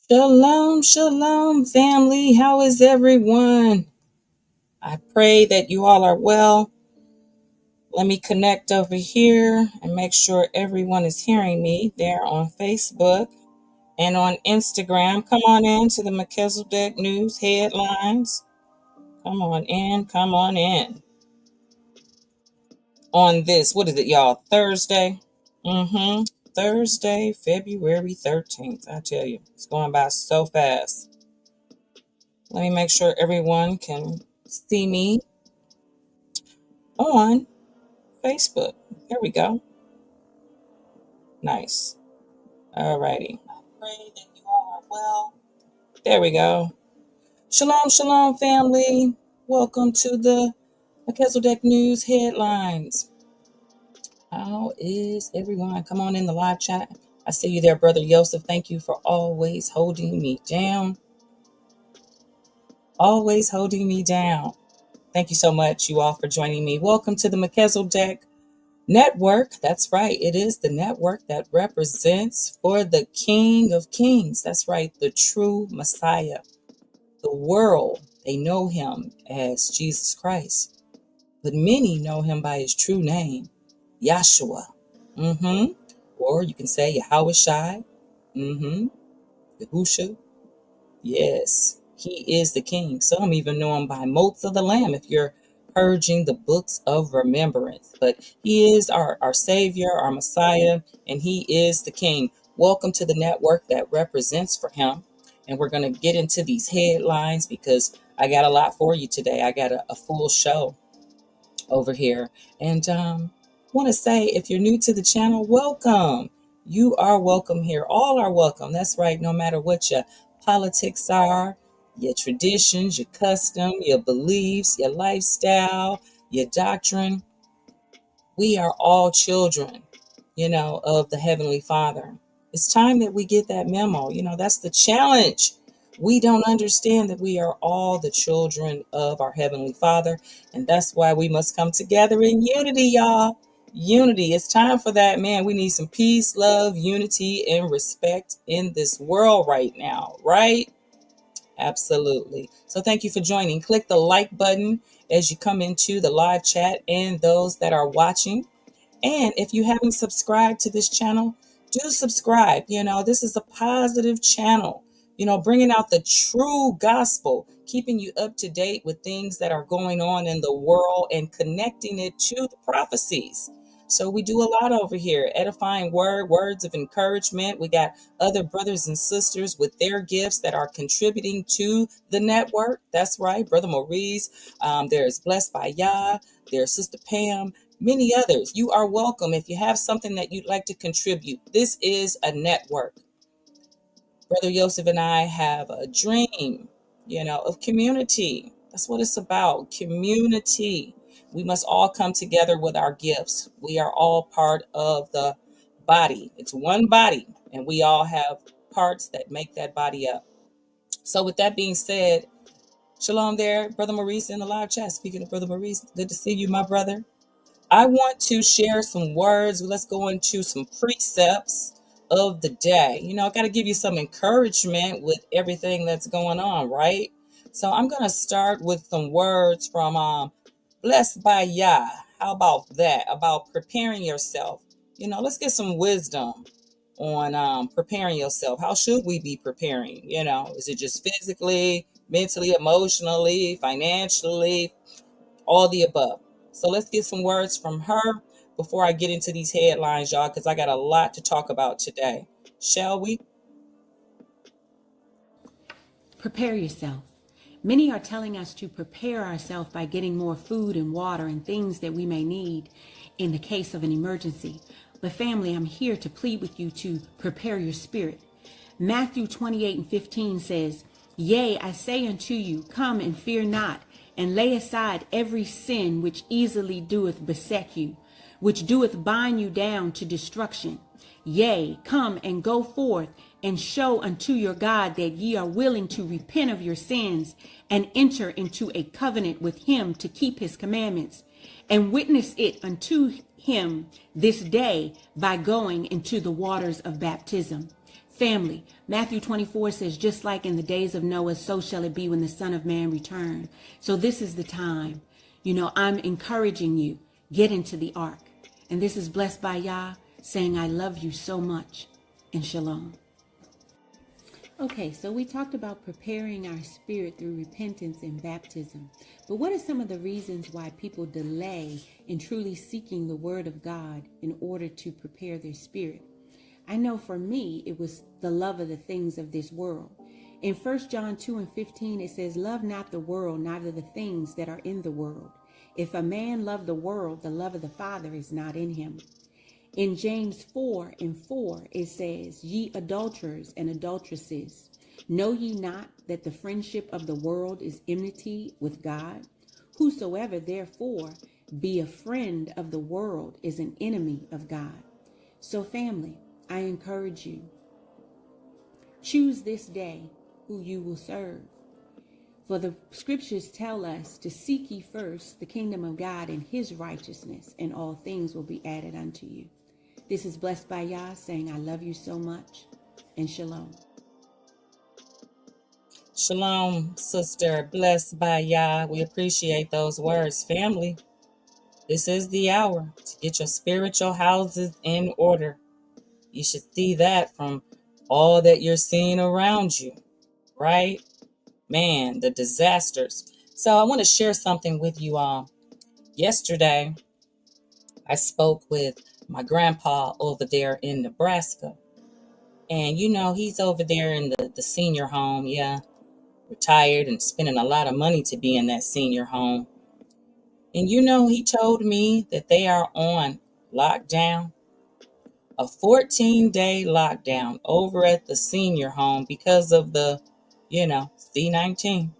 Shalom, shalom, family. How is everyone? I pray that you all are well. Let me connect over here and make sure everyone is hearing me there on Facebook and on Instagram. Come on in to the Melchizedek News headlines. Come on in. On this, what is it, y'all? Thursday? Thursday, February 13th. I tell you, it's going by so fast. Let me make sure everyone can see me on Facebook. There we go. Nice. Alrighty. I pray that you all are well. There we go. Shalom, shalom, family. Welcome to the Melchizedek News headlines. How is everyone? Come on in the live chat. I see you there, Brother Yosef. Thank you for always holding me down. Always holding me down. Thank you so much, you all, for joining me. Welcome to the Melchizedek Network. That's right. It is the network that represents for the King of Kings. That's right. The true Messiah. The world, they know him as Jesus Christ, but many know him by his true name, Yahshua. Or you can say Yahweh. Yahusha. Yes, he is the King. Some even know him by Motes of the Lamb if you're purging the books of remembrance. But he is our Savior, our Messiah, and he is the King. Welcome to the network that represents for him. And we're going to get into these headlines because I got a lot for you today. I got a full show over here. And want to say, if you're new to the channel, welcome. You are welcome here. All are welcome. That's right. No matter what your politics are, your traditions, your custom, your beliefs, your lifestyle, your doctrine, we are all children, of the Heavenly Father. It's time that we get that memo. That's the challenge. We don't understand that we are all the children of our Heavenly Father. And that's why we must come together in unity, y'all. Unity. It's time for that, man. We need some peace, love, unity, and respect in this world right now, right? Absolutely. So thank you for joining. Click the like button as you come into the live chat and those that are watching. And if you haven't subscribed to this channel, do subscribe. This is a positive channel, bringing out the true gospel, keeping you up to date with things that are going on in the world and connecting it to the prophecies. So we do a lot over here, edifying words of encouragement. We got other brothers and sisters with their gifts that are contributing to the network. That's right. Brother Maurice, there's Blessed by Yah, there's Sister Pam, many others. You are welcome. If you have something that you'd like to contribute, this is a network. Brother Yosef and I have a dream, of community. That's what it's about. Community. We must all come together with our gifts. We are all part of the body. It's one body, and we all have parts that make that body up. So with that being said, shalom there, Brother Maurice in the live chat. Speaking of Brother Maurice, good to see you, my brother. I want to share some words. Let's go into some precepts of the day. I got to give you some encouragement with everything that's going on, right? So I'm going to start with some words from Blessed by Yah. How about that? About preparing yourself. Let's get some wisdom on preparing yourself. How should we be preparing? Is it just physically, mentally, emotionally, financially, all the above? So let's get some words from her before I get into these headlines, y'all, because I got a lot to talk about today. Shall we? Prepare yourself. Many are telling us to prepare ourselves by getting more food and water and things that we may need in the case of an emergency. But family, I'm here to plead with you to prepare your spirit. Matthew 28:15 says, "Yea, I say unto you, come and fear not, and lay aside every sin which easily doeth beset you, which doeth bind you down to destruction. Yea, come and go forth and show unto your God that ye are willing to repent of your sins and enter into a covenant with him to keep his commandments, and witness it unto him this day by going into the waters of baptism." Family, Matthew 24 says, just like in the days of Noah, so shall it be when the Son of Man return. So this is the time. I'm encouraging you, get into the ark. And this is Blessed by Yah saying, I love you so much. And Shalom. Okay, so we talked about preparing our spirit through repentance and baptism. But what are some of the reasons why people delay in truly seeking the Word of God in order to prepare their spirit? I know for me, it was the love of the things of this world. In 1 John 2:15, it says, love not the world, neither the things that are in the world. If a man love the world, the love of the Father is not in him. In James 4:4, it says, ye adulterers and adulteresses, know ye not that the friendship of the world is enmity with God? Whosoever therefore be a friend of the world is an enemy of God. So family, I encourage you, choose this day who you will serve. For the scriptures tell us to seek ye first the kingdom of God and his righteousness, and all things will be added unto you. This is Blessed by Yah saying, I love you so much, and Shalom. Shalom, sister. Blessed by Yah. We appreciate those words. Family, this is the hour to get your spiritual houses in order. You should see that from all that you're seeing around you, right? Man, the disasters. So I want to share something with you all. Yesterday, I spoke with my grandpa over there in Nebraska. And he's over there in the senior home, retired and spending a lot of money to be in that senior home. And he told me that they are on lockdown, a 14-day lockdown over at the senior home because of the, C-19.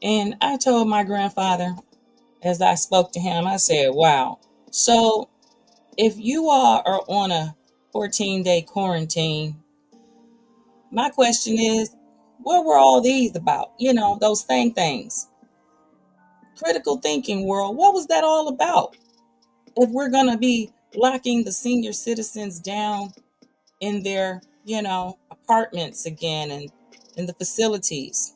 And I told my grandfather, as I spoke to him, I said, wow. So if you all are on a 14-day quarantine, my question is, what were all these about? Those things. Critical thinking world, what was that all about? If we're going to be locking the senior citizens down in their, apartments again and in the facilities,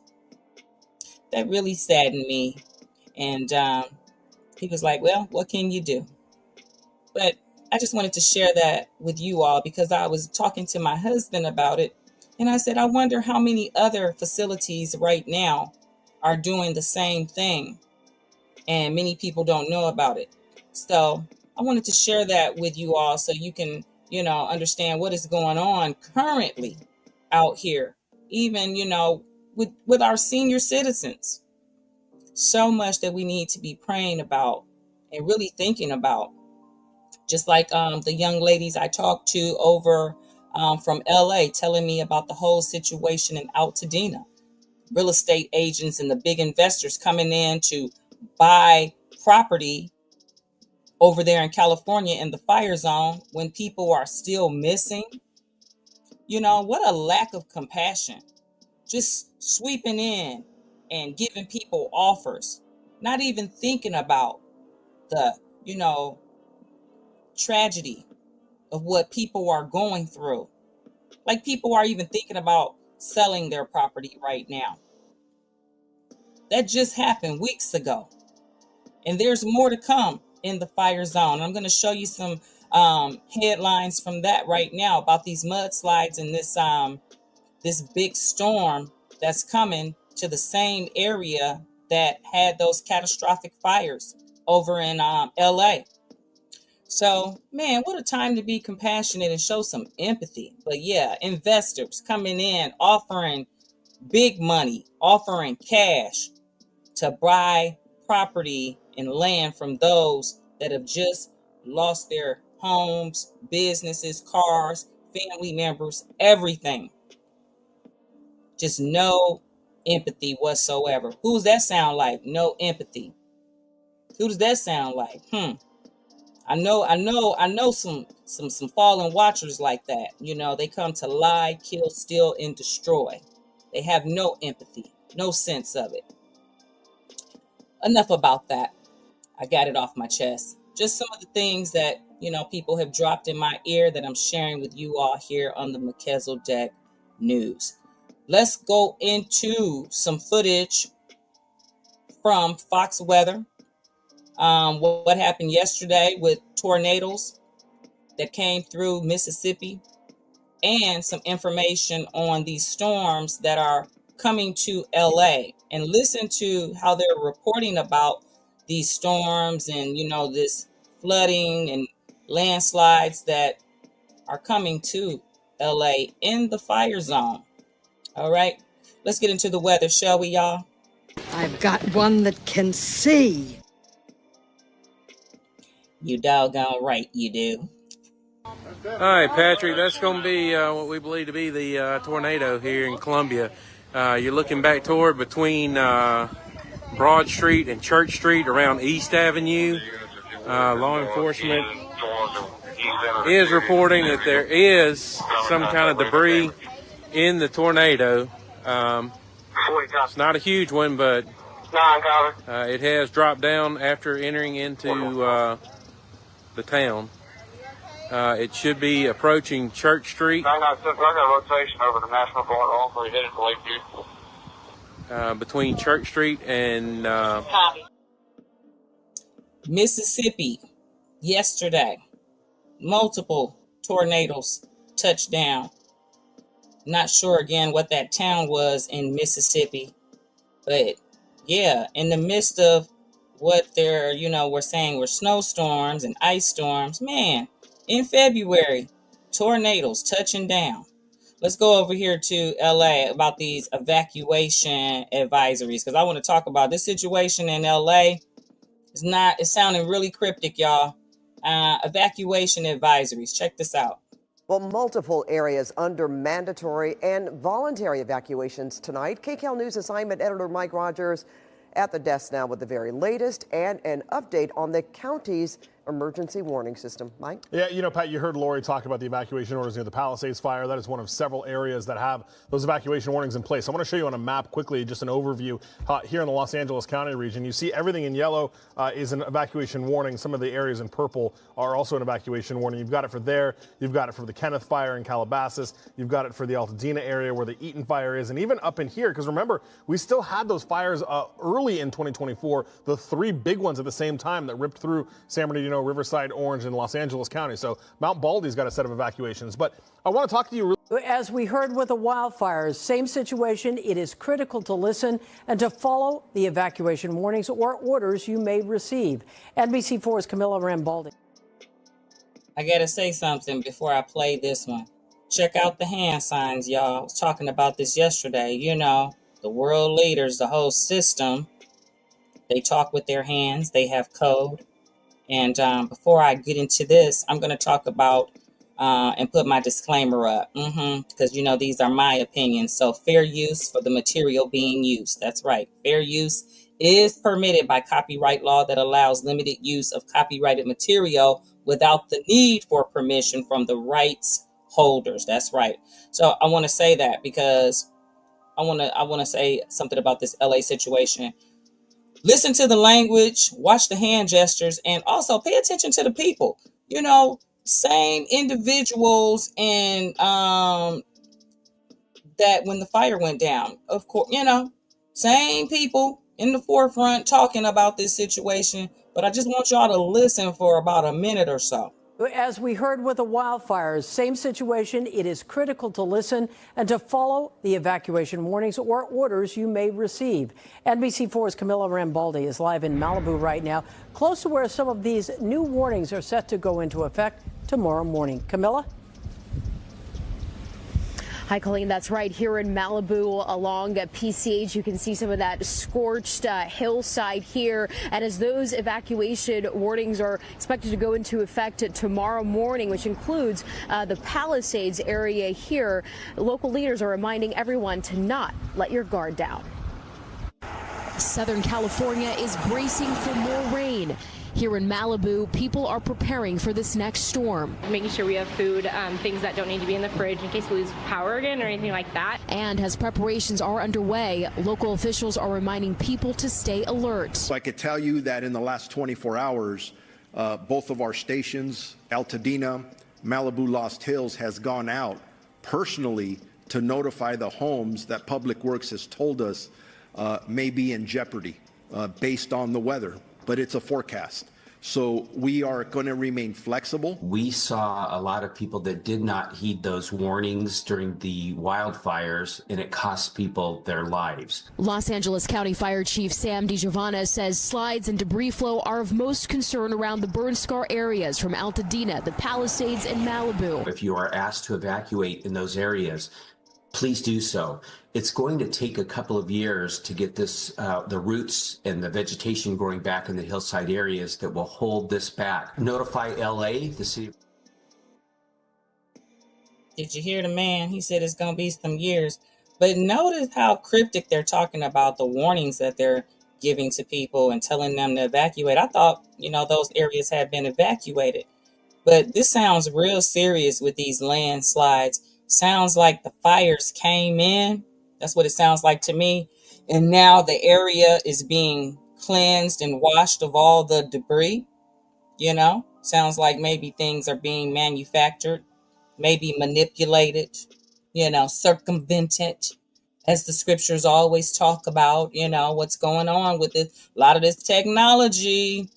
that really saddened me. And he was like, well, what can you do? But I just wanted to share that with you all because I was talking to my husband about it. And I said, I wonder how many other facilities right now are doing the same thing. And many people don't know about it. So I wanted to share that with you all so you can, understand what is going on currently out here, even, with our senior citizens. So much that we need to be praying about and really thinking about. Just like the young ladies I talked to over from LA telling me about the whole situation in Altadena. Real estate agents and the big investors coming in to buy property over there in California in the fire zone when people are still missing. What a lack of compassion. Just sweeping in and giving people offers, not even thinking about the, tragedy of what people are going through. Like people are even thinking about selling their property right now. That just happened weeks ago. And there's more to come in the fire zone. I'm going to show you some headlines from that right now about these mudslides and this big storm that's coming to the same area that had those catastrophic fires over in LA. So, man, what a time to be compassionate and show some empathy. But yeah, investors coming in, offering big money, offering cash to buy property and land from those that have just lost their homes, businesses, cars, family members, everything. Just no empathy whatsoever. Who does that sound like? No empathy. Who does that sound like? I know some fallen watchers like that. They come to lie, kill, steal, and destroy. They have no empathy, no sense of it. Enough about that. I got it off my chest. Just some of the things that, people have dropped in my ear that I'm sharing with you all here on the Melchizedek News. Let's go into some footage from Fox Weather. What happened yesterday with tornadoes that came through Mississippi, and some information on these storms that are coming to LA, and listen to how they're reporting about these storms and, this flooding and landslides that are coming to LA in the fire zone. All right, let's get into the weather, shall we, y'all? I've got one that can see. You doggone right you do. All right, Patrick, that's going to be what we believe to be the tornado here in Columbia. You're looking back toward between Broad Street and Church Street around East Avenue. Law enforcement is reporting that there is some kind of debris in the tornado. It's not a huge one, but it has dropped down after entering into the town. It should be approaching Church Street. I got a rotation over the National Guard, also headed to Lakeview. Between Church Street and Mississippi, yesterday, multiple tornadoes touched down. Not sure again what that town was in Mississippi, but yeah, in the midst of what they're, we're saying were snowstorms and ice storms, man, in February, tornadoes touching down. Let's go over here to LA about these evacuation advisories, because I want to talk about this situation in LA. It's sounding really cryptic, y'all. Evacuation advisories. Check this out. Well, multiple areas under mandatory and voluntary evacuations tonight. KCAL News assignment editor Mike Rogers at the desk now with the very latest and an update on the county's emergency warning system. Mike? Yeah, Pat, you heard Lori talk about the evacuation orders near the Palisades fire. That is one of several areas that have those evacuation warnings in place. I want to show you on a map quickly, just an overview here in the Los Angeles County region. You see everything in yellow is an evacuation warning. Some of the areas in purple are also an evacuation warning. You've got it for there. You've got it for the Kenneth fire in Calabasas. You've got it for the Altadena area where the Eaton fire is. And even up in here, because remember, we still had those fires early in 2024, the three big ones at the same time that ripped through San Bernardino, Riverside, Orange, and Los Angeles County. So Mount Baldy's got a set of evacuations. But I want to talk to you. As we heard with the wildfires, same situation. It is critical to listen and to follow the evacuation warnings or orders you may receive. NBC4's Camilla Rambaldi. I got to say something before I play this one. Check out the hand signs, y'all. I was talking about this yesterday. The world leaders, the whole system, they talk with their hands. They have code. And before I get into this, I'm going to talk about and put my disclaimer up, because, these are my opinions. So fair use for the material being used. That's right. Fair use is permitted by copyright law that allows limited use of copyrighted material without the need for permission from the rights holders. That's right. So I want to say that because I want to say something about this LA situation. Listen to the language, watch the hand gestures, and also pay attention to the people. Same individuals and that when the fire went down, of course, same people in the forefront talking about this situation. But I just want y'all to listen for about a minute or so. As we heard with the wildfires, same situation. It is critical to listen and to follow the evacuation warnings or orders you may receive. NBC4's Camilla Rambaldi is live in Malibu right now, close to where some of these new warnings are set to go into effect tomorrow morning. Camilla? Hi, Colleen. That's right. Here in Malibu along PCH, you can see some of that scorched hillside here. And as those evacuation warnings are expected to go into effect tomorrow morning, which includes the Palisades area here, local leaders are reminding everyone to not let your guard down. Southern California is bracing for more rain. Here in Malibu, people are preparing for this next storm. Making sure we have food, things that don't need to be in the fridge in case we lose power again or anything like that. And as preparations are underway, local officials are reminding people to stay alert. So I could tell you that in the last 24 hours, both of our stations, Altadena, Malibu Lost Hills, has gone out personally to notify the homes that Public Works has told us may be in jeopardy based on the weather, but it's a forecast. So we are going to remain flexible. We saw a lot of people that did not heed those warnings during the wildfires, and it cost people their lives. Los Angeles County Fire Chief Sam DiGiovanna says slides and debris flow are of most concern around the burn scar areas from Altadena, the Palisades, and Malibu. If you are asked to evacuate in those areas, please do so. It's going to take a couple of years to get this, the roots and the vegetation growing back in the hillside areas that will hold this back. Notify LA, the city. Did you hear the man? He said it's going to be some years. But notice how cryptic they're talking about the warnings that they're giving to people and telling them to evacuate. I thought, those areas had been evacuated. But this sounds real serious with these landslides. Sounds like the fires came in. That's what it sounds like to me. And now the area is being cleansed and washed of all the debris. Sounds like maybe things are being manufactured, maybe manipulated, circumvented, as the scriptures always talk about, what's going on with it. A lot of this technology.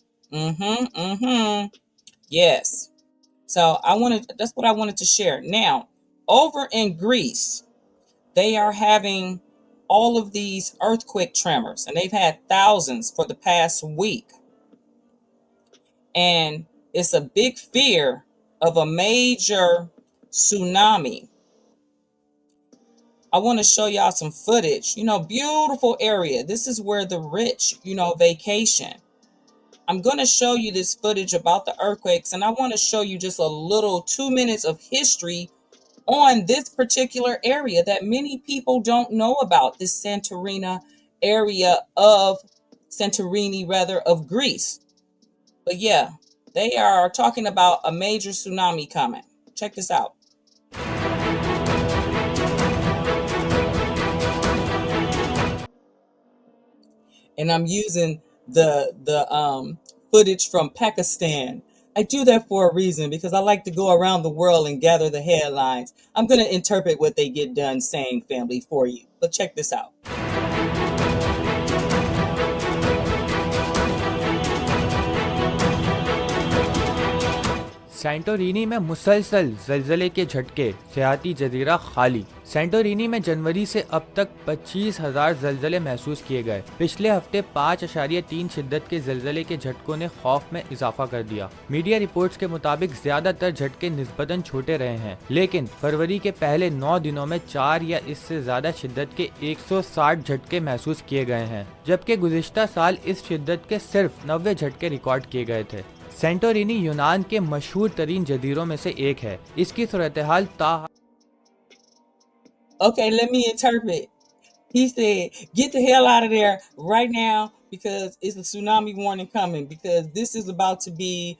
Yes. So that's what I wanted to share. Now, over in Greece, they are having all of these earthquake tremors, and they've had thousands for the past week. And it's a big fear of a major tsunami. I want to show y'all some footage. Beautiful area. This is where the rich, vacation. I'm going to show you this footage about the earthquakes, and I want to show you just a little 2 minutes of history on this particular area that many people don't know about, this Santorini of Greece. But yeah, they are talking about a major tsunami coming. Check this out. And I'm using the footage from Pakistan. I do that for a reason, because I like to go around the world and gather the headlines. I'm going to interpret what they get done saying, family, for you. But check this out. Santorini में मुसलसल ज़लज़ले के झटके, सियाहती जजीरा खाली। Santorini में जनवरी से अब तक 25,000 ज़लज़ले महसूस किए गए। पिछले हफ्ते 5.3 शिद्दत के ज़लज़ले के झटकों ने खौफ में इजाफा कर दिया। मीडिया रिपोर्ट्स के मुताबिक ज़्यादातर झटके निस्बतन छोटे रहे हैं, लेकिन फरवरी के पहले 9 दिनों में 4 या इससे ज़्यादा शिद्दत के 160 झटके महसूस किए गए हैं, जबकि गुज़िश्ता साल इस शिद्दत के सिर्फ 90 झटके रिकॉर्ड किए गए थे। सेंटोरिनी यूनान के मशहूर तरीन जजीरों में से एक है। इसकी सूरत-ए-हाल Okay, let me interpret. He said, get the hell out of there right now, because it's a tsunami warning coming, because this is about to be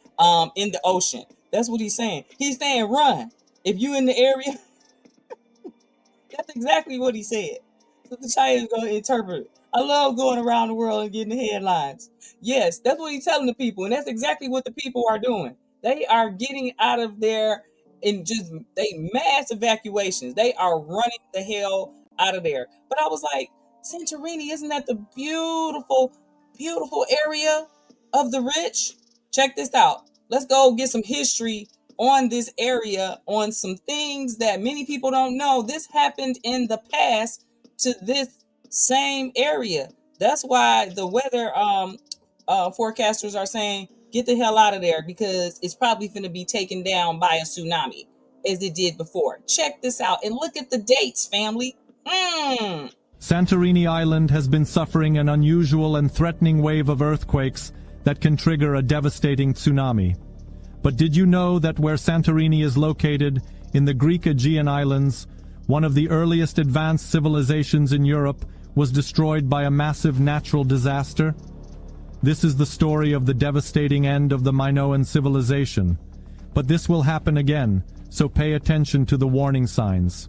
in the ocean. That's what he's saying. He's saying run. If you in the area, that's exactly what he said. So the ChaYAH is going to interpret. I love going around the world and getting the headlines. Yes, that's what he's telling the people, and that's exactly what the people are doing. They are getting out of there in mass evacuations. They are running the hell out of there. But I was like, Santorini, isn't that the beautiful, beautiful area of the rich? Check this out. Let's go get some history on this area, on some things that many people don't know. This happened in the past to this same area. That's why the weather forecasters are saying, get the hell out of there, because it's probably going to be taken down by a tsunami as it did before. Check this out and look at the dates, family. Santorini Island has been suffering an unusual and threatening wave of earthquakes that can trigger a devastating tsunami. But did you know that where Santorini is located, in the Greek Aegean Islands, one of the earliest advanced civilizations in Europe was destroyed by a massive natural disaster? This is the story of the devastating end of the Minoan civilization. But this will happen again, so pay attention to the warning signs.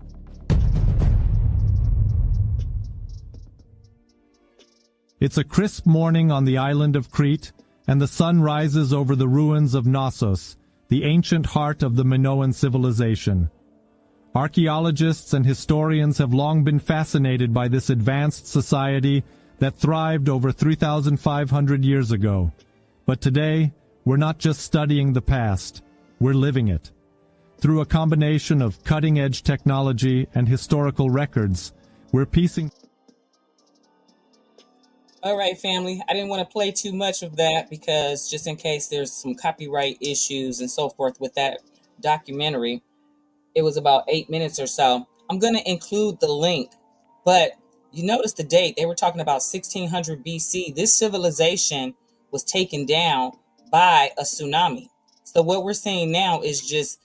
It's a crisp morning on the island of Crete, and the sun rises over the ruins of Knossos, the ancient heart of the Minoan civilization. Archaeologists and historians have long been fascinated by this advanced society that thrived over 3,500 years ago. But today, we're not just studying the past, we're living it. Through a combination of cutting-edge technology and historical records, we're piecing... All right, family. I didn't want to play too much of that because just in case there's some copyright issues and so forth with that documentary. It was about 8 minutes or so. I'm going to include the link, but you notice the date. They were talking about 1600 BC. This civilization was taken down by a tsunami. So what we're seeing now is just,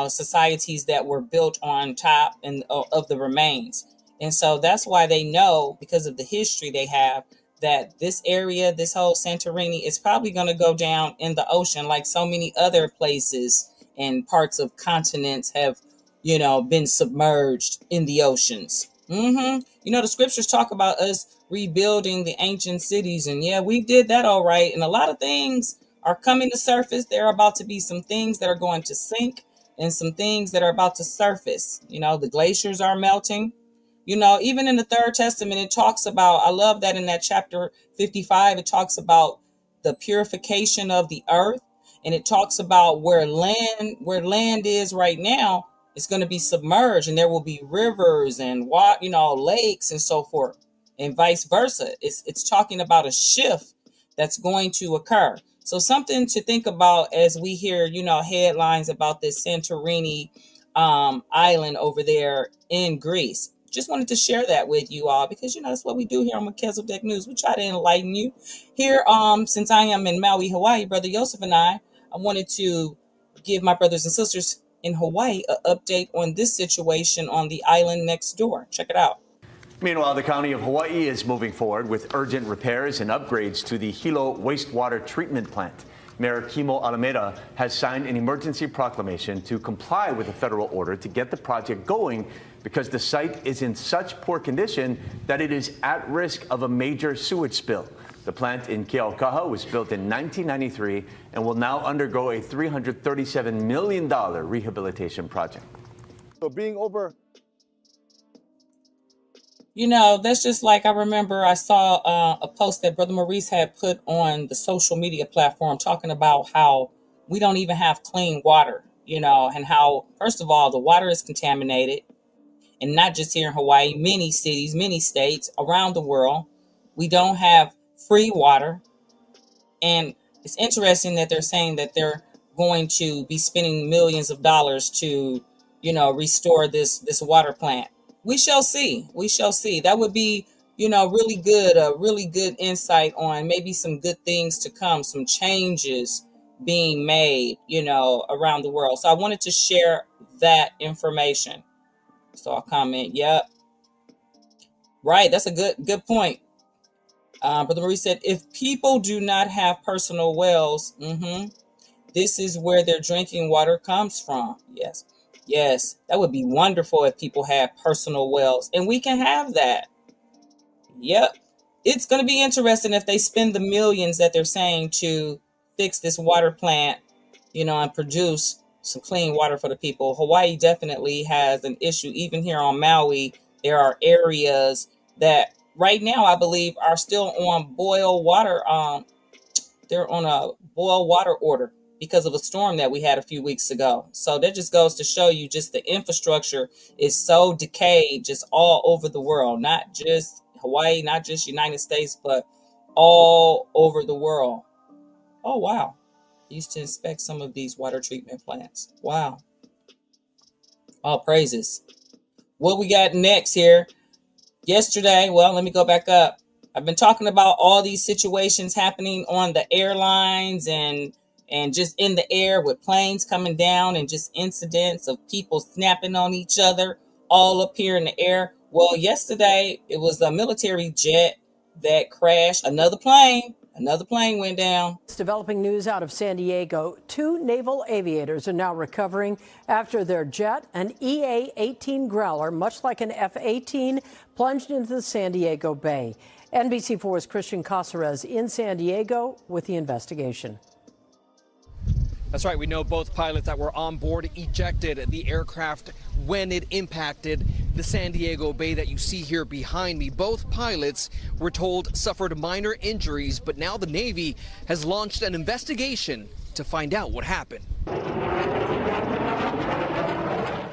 societies that were built on top and of the remains. And so that's why they know, because of the history they have, that this area, this whole Santorini, is probably going to go down in the ocean like so many other places and parts of continents have, been submerged in the oceans. The scriptures talk about us rebuilding the ancient cities. And yeah, we did that all right. And a lot of things are coming to surface. There are about to be some things that are going to sink and some things that are about to surface. The glaciers are melting. Even in the Third Testament, it talks about, I love that in that chapter 55, it talks about the purification of the earth. And it talks about where land is right now, it's going to be submerged and there will be rivers and lakes and so forth and vice versa. It's talking about a shift that's going to occur. So something to think about as we hear, headlines about this Santorini island over there in Greece. Just wanted to share that with you all because, that's what we do here on Melchizedek News. We try to enlighten you here. Since I am in Maui, Hawaii, Brother Joseph and I wanted to give my brothers and sisters in Hawaii an update on this situation on the island next door. Check it out. Meanwhile, the County of Hawaii is moving forward with urgent repairs and upgrades to the Hilo wastewater treatment plant. Mayor Kimo Alameda has signed an emergency proclamation to comply with a federal order to get the project going because the site is in such poor condition that it is at risk of a major sewage spill. The plant in Keaukaha was built in 1993 and will now undergo a $337 million rehabilitation project. So being over... That's just like I remember I saw a post that Brother Maurice had put on the social media platform talking about how we don't even have clean water, and how, first of all, the water is contaminated. And not just here in Hawaii, many cities, many states around the world, we don't have free water. And it's interesting that they're saying that they're going to be spending millions of dollars to, restore this water plant. We shall see. We shall see. That would be, really good, a really good insight on maybe some good things to come, some changes being made, around the world. So I wanted to share that information. So I'll comment, yep. Right, that's a good point. Brother Marie said, if people do not have personal wells, this is where their drinking water comes from. Yes, that would be wonderful if people had personal wells, and we can have that. Yep, it's going to be interesting if they spend the millions that they're saying to fix this water plant, and produce some clean water for the people. Hawaii definitely has an issue. Even here on Maui, there are areas that right now, I believe, are still on boil water. They're on a boil water order because of a storm that we had a few weeks ago. So that just goes to show you just the infrastructure is so decayed just all over the world, not just Hawaii, not just United States, but all over the world. Oh, wow. I used to inspect some of these water treatment plants. Wow. All praises. What we got next here? Yesterday, well, let me go back up. I've been talking about all these situations happening on the airlines and just in the air with planes coming down and just incidents of people snapping on each other all up here in the air. Well, yesterday, it was a military jet that crashed. Another plane went down. It's developing news out of San Diego. 2 naval aviators are now recovering after their jet, an EA-18 Growler, much like an F-18, plunged into the San Diego Bay. NBC4's Christian Caceres in San Diego with the investigation. That's right. We know both pilots that were on board ejected the aircraft when it impacted the San Diego Bay that you see here behind me. Both pilots, we're told, suffered minor injuries, but now the Navy has launched an investigation to find out what happened.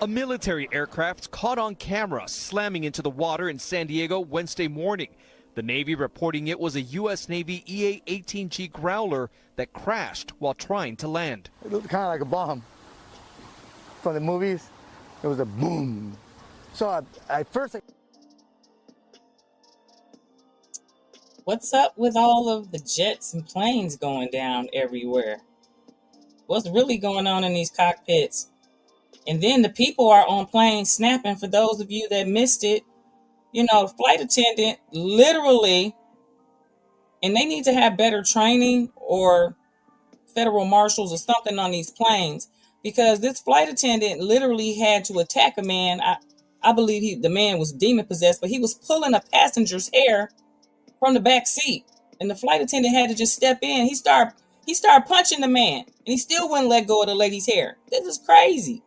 A military aircraft caught on camera slamming into the water in San Diego Wednesday morning. The Navy reporting it was a U.S. Navy EA-18G Growler that crashed while trying to land. It looked kind of like a bomb from the movies. It was a boom. So at first... What's up with all of the jets and planes going down everywhere? What's really going on in these cockpits? And then the people are on planes snapping. For those of you that missed it, you know, the flight attendant literally, and they need to have better training or federal marshals or something on these planes, because this flight attendant literally had to attack a man. I believe the man was demon possessed, but he was pulling a passenger's hair from the back seat, and the flight attendant had to just step in. He started punching the man, and he still wouldn't let go of the lady's hair. This is crazy.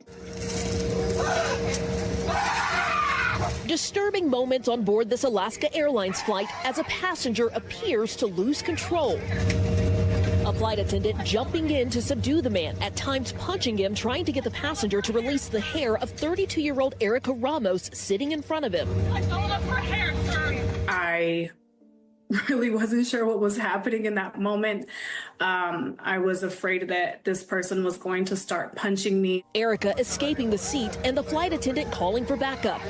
Disturbing moments on board this Alaska Airlines flight as a passenger appears to lose control. A flight attendant jumping in to subdue the man, at times punching him, trying to get the passenger to release the hair of 32-year-old Erica Ramos sitting in front of him. I told her for hair, sir. I really wasn't sure what was happening in that moment. I was afraid that this person was going to start punching me. Erica escaping the seat and the flight attendant calling for backup.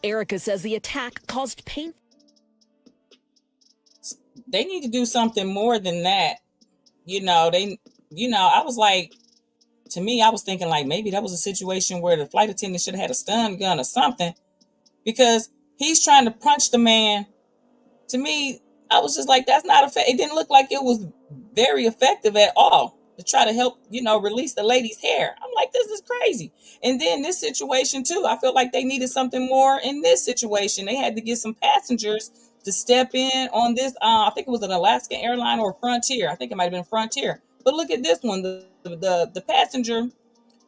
Erica says the attack caused pain. They need to do something more than that. I was like, to me, I was thinking like maybe that was a situation where the flight attendant should have had a stun gun or something, because he's trying to punch the man. To me, I was just like, that's not effective. It didn't look like it was very effective at all to try to help, release the lady's hair. I'm like, this is crazy. And then this situation too, I feel like they needed something more in this situation. They had to get some passengers to step in on this. I think it was an Alaska airline or Frontier. I think it might have been Frontier. But look at this one. The passenger,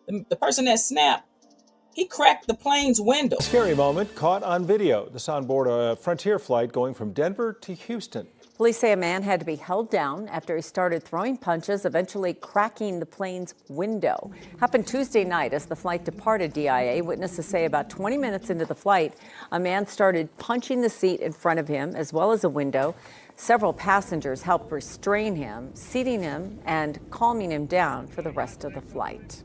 the person that snapped, he cracked the plane's window. Scary moment caught on video. This on board a Frontier flight going from Denver to Houston. Police say a man had to be held down after he started throwing punches, eventually cracking the plane's window. Happened Tuesday night as the flight departed DIA. Witnesses say about 20 minutes into the flight, a man started punching the seat in front of him as well as a window. Several passengers helped restrain him, seating him and calming him down for the rest of the flight.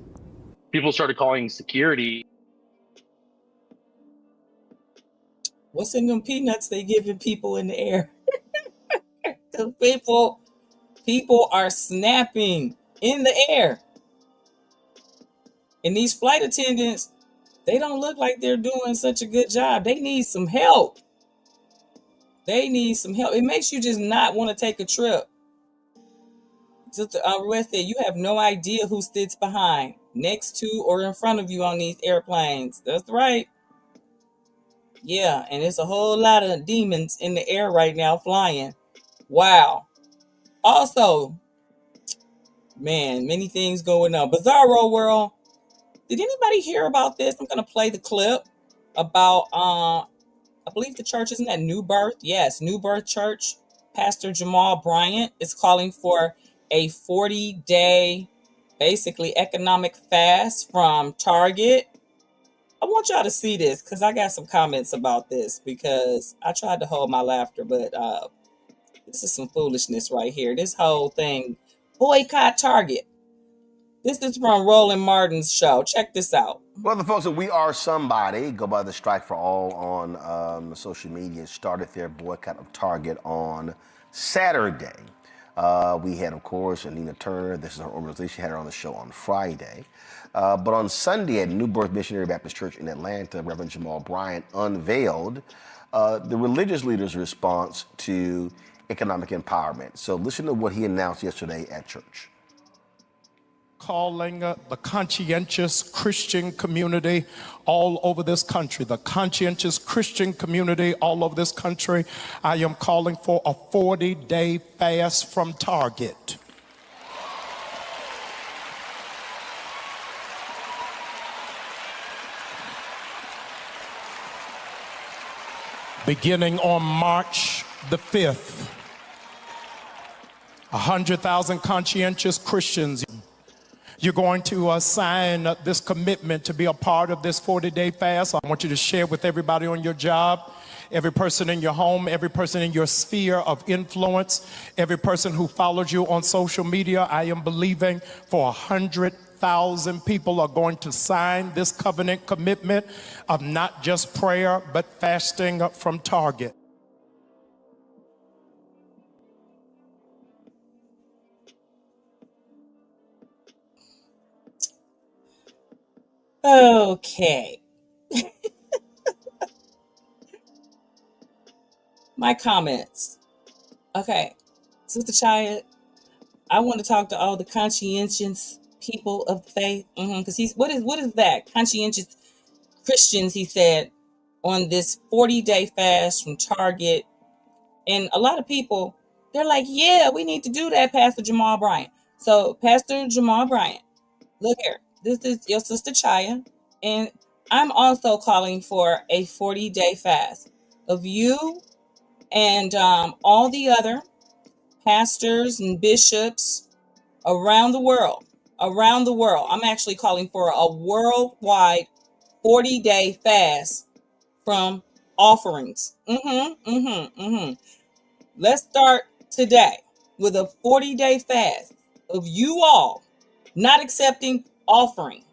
People started calling security. What's in them peanuts they giving people in the air? People are snapping in the air. And these flight attendants, they don't look like they're doing such a good job. They need some help. It makes you just not want to take a trip. Just arrested. You have no idea who sits behind, next to, or in front of you on these airplanes. That's right. Yeah, and it's a whole lot of demons in the air right now flying. Wow. Also, man, many things going on. Bizarro world. Did anybody hear about this? I'm going to play the clip about, I believe the church, isn't that New Birth? Yes, New Birth Church. Pastor Jamal Bryant is calling for a 40-day, basically, economic fast from Target. I want y'all to see this because I got some comments about this, because I tried to hold my laughter, but this is some foolishness right here. This whole thing, boycott Target. This is from Roland Martin's show. Check this out. Well, the folks at We Are Somebody, go by the Strike for All on social media, started their boycott of Target on Saturday. We had, of course, Anina Turner. This is her organization. Had her on the show on Friday. But on Sunday at New Birth Missionary Baptist Church in Atlanta, Reverend Jamal Bryant unveiled the religious leaders' response to economic empowerment. So listen to what he announced yesterday at church. calling the conscientious Christian community all over this country, the conscientious Christian community all over this country, I am calling for a 40-day fast from Target. Beginning on March the 5th, 100,000 conscientious Christians, you're going to sign this commitment to be a part of this 40-day fast. I want you to share with everybody on your job, every person in your home, every person in your sphere of influence, every person who follows you on social media. I am believing for 100,000 people are going to sign this covenant commitment of not just prayer, but fasting from Target. Okay. My comments. Okay. Sister ChaYAH, I want to talk to all the conscientious people of the faith. Because what is that? Conscientious Christians, he said, on this 40-day fast from Target. And a lot of people, they're like, yeah, we need to do that, Pastor Jamal Bryant. So, Pastor Jamal Bryant, look here. This is your Sister ChaYAH. And I'm also calling for a 40-day fast of you and all the other pastors and bishops around the world. I'm actually calling for a worldwide 40-day fast from offerings. Let's start today with a 40-day fast of you all not accepting offering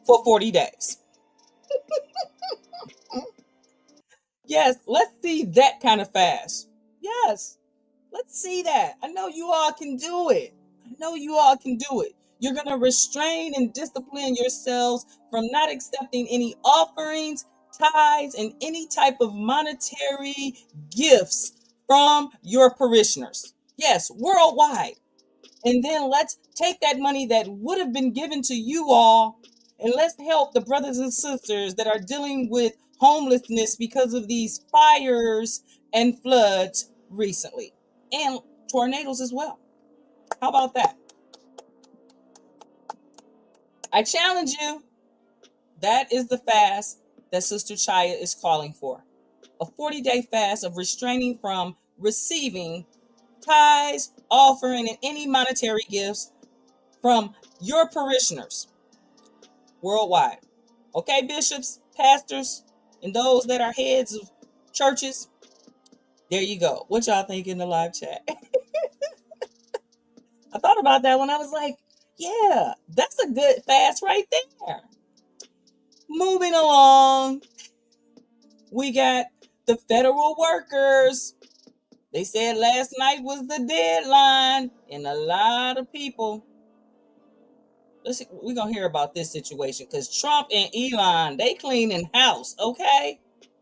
for 40 days. Yes, let's see that kind of fast. Yes, let's see that. I know you all can do it. You're going to restrain and discipline yourselves from not accepting any offerings, tithes, and any type of monetary gifts from your parishioners. Yes, worldwide. And then let's take that money that would have been given to you all and let's help the brothers and sisters that are dealing with homelessness because of these fires and floods recently and tornadoes as well. How about that? I challenge you. That is the fast that Sister ChaYAH is calling for. A 40-day fast of restraining from receiving tithes, offering, and any monetary gifts from your parishioners worldwide. Okay, bishops, pastors, and those that are heads of churches, there you go. What y'all think in the live chat? I thought about that when I was like, yeah, that's a good fast right there. Moving along, we got the federal workers. They said last night was the deadline, and a lot of people, we're going to hear about this situation because Trump and Elon, they cleaning house, okay?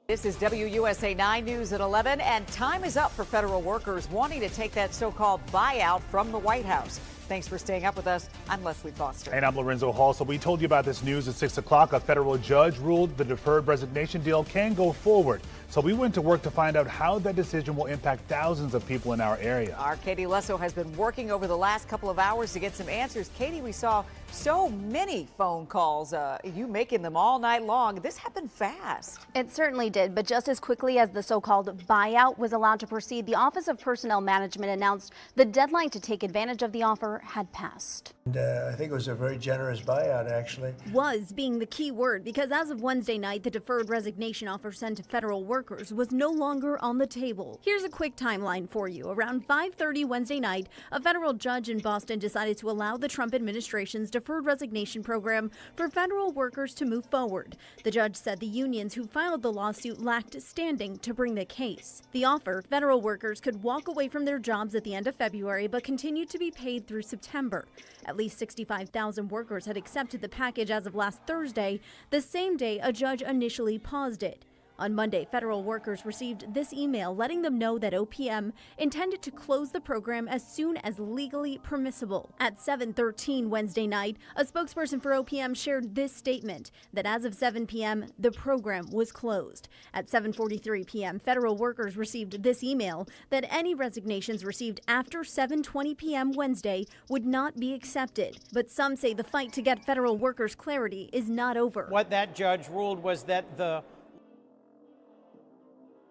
This is WUSA 9 News at 11, and time is up for federal workers wanting to take that so-called buyout from the White House. Thanks for staying up with us. I'm Leslie Foster. And I'm Lorenzo Hall. So we told you about this news at 6 o'clock. A federal judge ruled the deferred resignation deal can go forward. So we went to work to find out how that decision will impact thousands of people in our area. Our Katie Lesso has been working over the last couple of hours to get some answers. Katie, we saw so many phone calls, you making them all night long. This happened fast. It certainly did, but just as quickly as the so-called buyout was allowed to proceed, the Office of Personnel Management announced the deadline to take advantage of the offer had passed. And I think it was a very generous buyout, actually. Was being the key word, because as of Wednesday night, the deferred resignation offer sent to federal workers was no longer on the table. Here's a quick timeline for you. Around 5:30 Wednesday night, a federal judge in Boston decided to allow the Trump administration's deferred resignation program for federal workers to move forward. The judge said the unions who filed the lawsuit lacked standing to bring the case. The offer, federal workers could walk away from their jobs at the end of February but continue to be paid through September. At least 65,000 workers had accepted the package as of last Thursday, the same day a judge initially paused it. On Monday, federal workers received this email letting them know that OPM intended to close the program as soon as legally permissible. At 7:13 Wednesday night, a spokesperson for OPM shared this statement that as of 7 p.m., the program was closed. At 7:43 p.m., federal workers received this email that any resignations received after 7:20 p.m. Wednesday would not be accepted. But some say the fight to get federal workers clarity is not over. What that judge ruled was that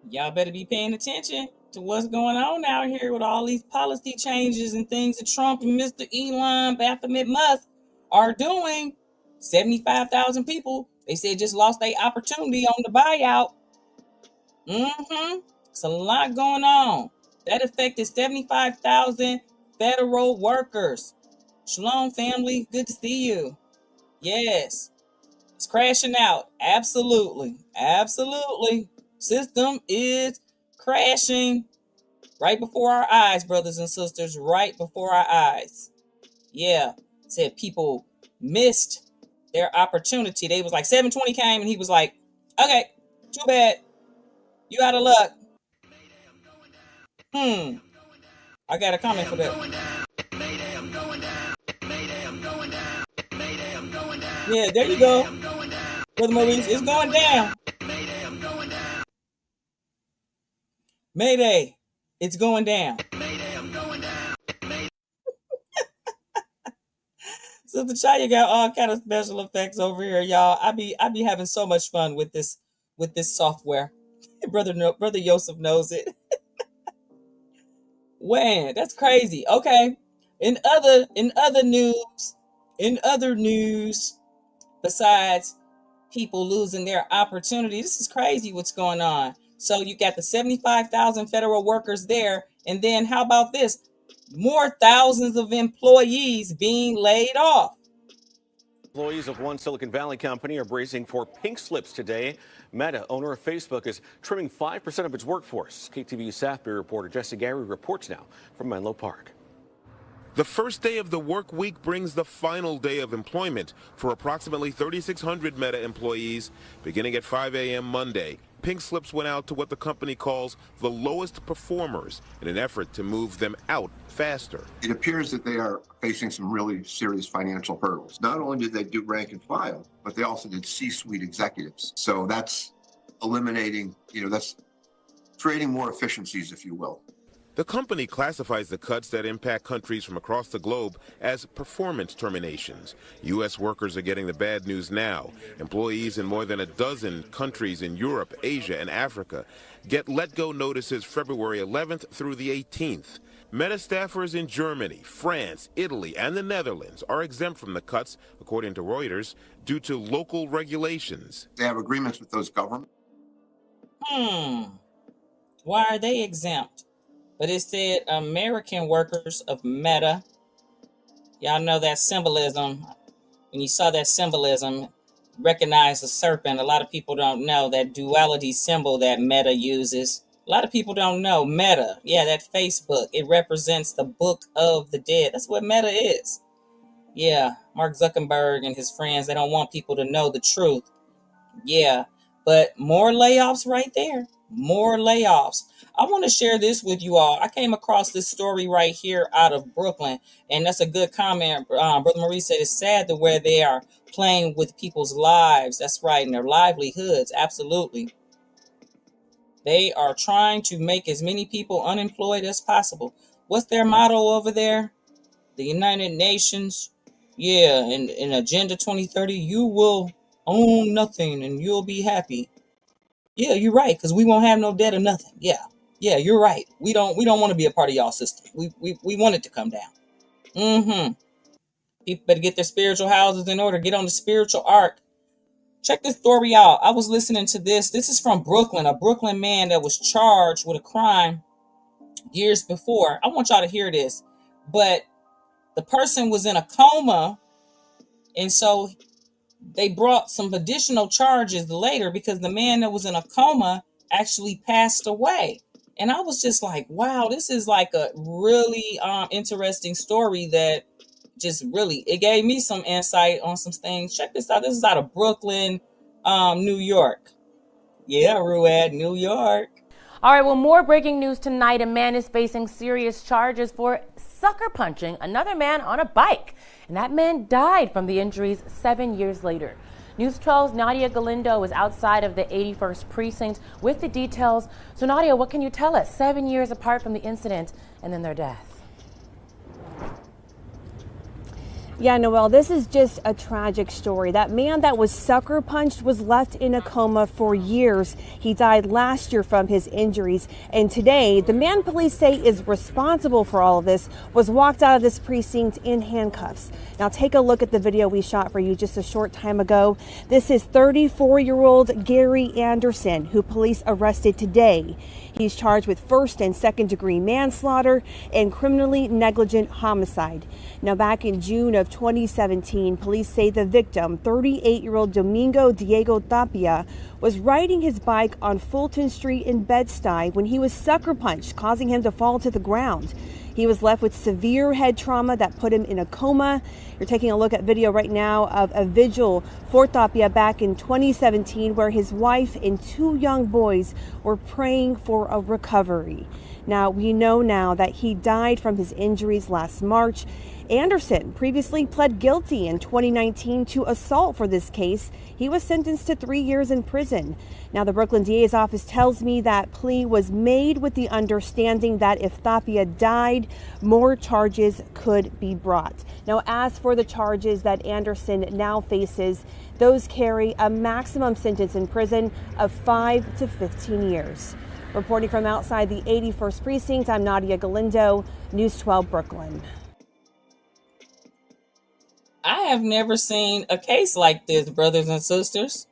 Y'all better be paying attention to what's going on out here with all these policy changes and things that Trump and Mr. Elon, Baphomet Musk are doing. 75,000 people, they said, just lost their opportunity on the buyout. It's a lot going on. That affected 75,000 federal workers. Shalom, family. Good to see you. Yes. It's crashing out. Absolutely. Absolutely. System is crashing right before our eyes, brothers and sisters, right before our eyes. Yeah. Said people missed their opportunity. They was like 720 came and he was like, okay, too bad. You out of luck. I got a comment for that. Yeah, there you go. Brother Maurice, it's going down. Mayday, it's going down. Sistah ChaYAH got all kind of special effects over here, y'all. I be having so much fun with this software. Brother Yosef knows it. Man, that's crazy. Okay. In other news, besides people losing their opportunity, this is crazy what's going on. So you got the 75,000 federal workers there, and then how about this? More thousands of employees being laid off. Employees of one Silicon Valley company are bracing for pink slips today. Meta, owner of Facebook, is trimming 5% of its workforce. KTVU Southbury reporter Jesse Gary reports now from Menlo Park. The first day of the work week brings the final day of employment for approximately 3,600 Meta employees. Beginning at 5 a.m. Monday, pink slips went out to what the company calls the lowest performers in an effort to move them out faster. It appears that they are facing some really serious financial hurdles. Not only did they do rank and file, but they also did C-suite executives. So that's eliminating, that's creating more efficiencies, if you will. The company classifies the cuts that impact countries from across the globe as performance terminations. U.S. workers are getting the bad news now. Employees in more than a dozen countries in Europe, Asia, and Africa get let-go notices February 11th through the 18th. Meta staffers in Germany, France, Italy, and the Netherlands are exempt from the cuts, according to Reuters, due to local regulations. They have agreements with those governments. Why are they exempt? But it said American workers of Meta. Y'all know that symbolism. When you saw that symbolism, recognize the serpent. A lot of people don't know that duality symbol that Meta uses. A lot of people don't know Meta. Yeah, that Facebook. It represents the book of the dead. That's what Meta is. Yeah, Mark Zuckerberg and his friends, they don't want people to know the truth. Yeah, but more layoffs right there. More layoffs. I want to share this with you all. I came across this story right here out of Brooklyn, and that's a good comment. Brother Maurice said it's sad the way they are playing with people's lives. That's right, and their livelihoods. Absolutely. They are trying to make as many people unemployed as possible. What's their motto over there? The United Nations. Yeah, in Agenda 2030, you will own nothing and you'll be happy. Yeah, you're right, because we won't have no debt or nothing. Yeah, you're right. We don't want to be a part of y'all system. We want it to come down. People better get their spiritual houses in order. Get on the spiritual ark. Check this story out. I was listening to this. This is from Brooklyn. A Brooklyn man that was charged with a crime years before. I want y'all to hear this. But the person was in a coma, and so they brought some additional charges later because the man that was in a coma actually passed away. And I was just like, wow, this is like a really interesting story that just really, it gave me some insight on some things. Check this out. This is out of Brooklyn, New York. Yeah, Ruad, New York. All right, well, more breaking news tonight. A man is facing serious charges for sucker punching another man on a bike. And that man died from the injuries 7 years later. News 12's Nadia Galindo is outside of the 81st precinct with the details. So, Nadia, what can you tell us? 7 years apart from the incident and then their death. Yeah, Noelle, this is just a tragic story. That man that was sucker punched was left in a coma for years. He died last year from his injuries. And today, the man police say is responsible for all of this was walked out of this precinct in handcuffs. Now take a look at the video we shot for you just a short time ago. This is 34-year-old Gary Anderson, who police arrested today. He's charged with first and second degree manslaughter and criminally negligent homicide. Now, back in June of 2017, police say the victim, 38-year-old Domingo Diego Tapia, was riding his bike on Fulton Street in Bed-Stuy when he was sucker punched, causing him to fall to the ground. He was left with severe head trauma that put him in a coma. You're taking a look at video right now of a vigil for Tapia back in 2017 where his wife and two young boys were praying for a recovery. Now, we know now that he died from his injuries last March. Anderson previously pled guilty in 2019 to assault for this case. He was sentenced to 3 years in prison. Now, the Brooklyn DA's office tells me that plea was made with the understanding that if Tapia died, more charges could be brought. Now, as for the charges that Anderson now faces, those carry a maximum sentence in prison of 5 to 15 years. Reporting from outside the 81st precinct, I'm Nadia Galindo, News 12 Brooklyn. I have never seen a case like this, brothers and sisters.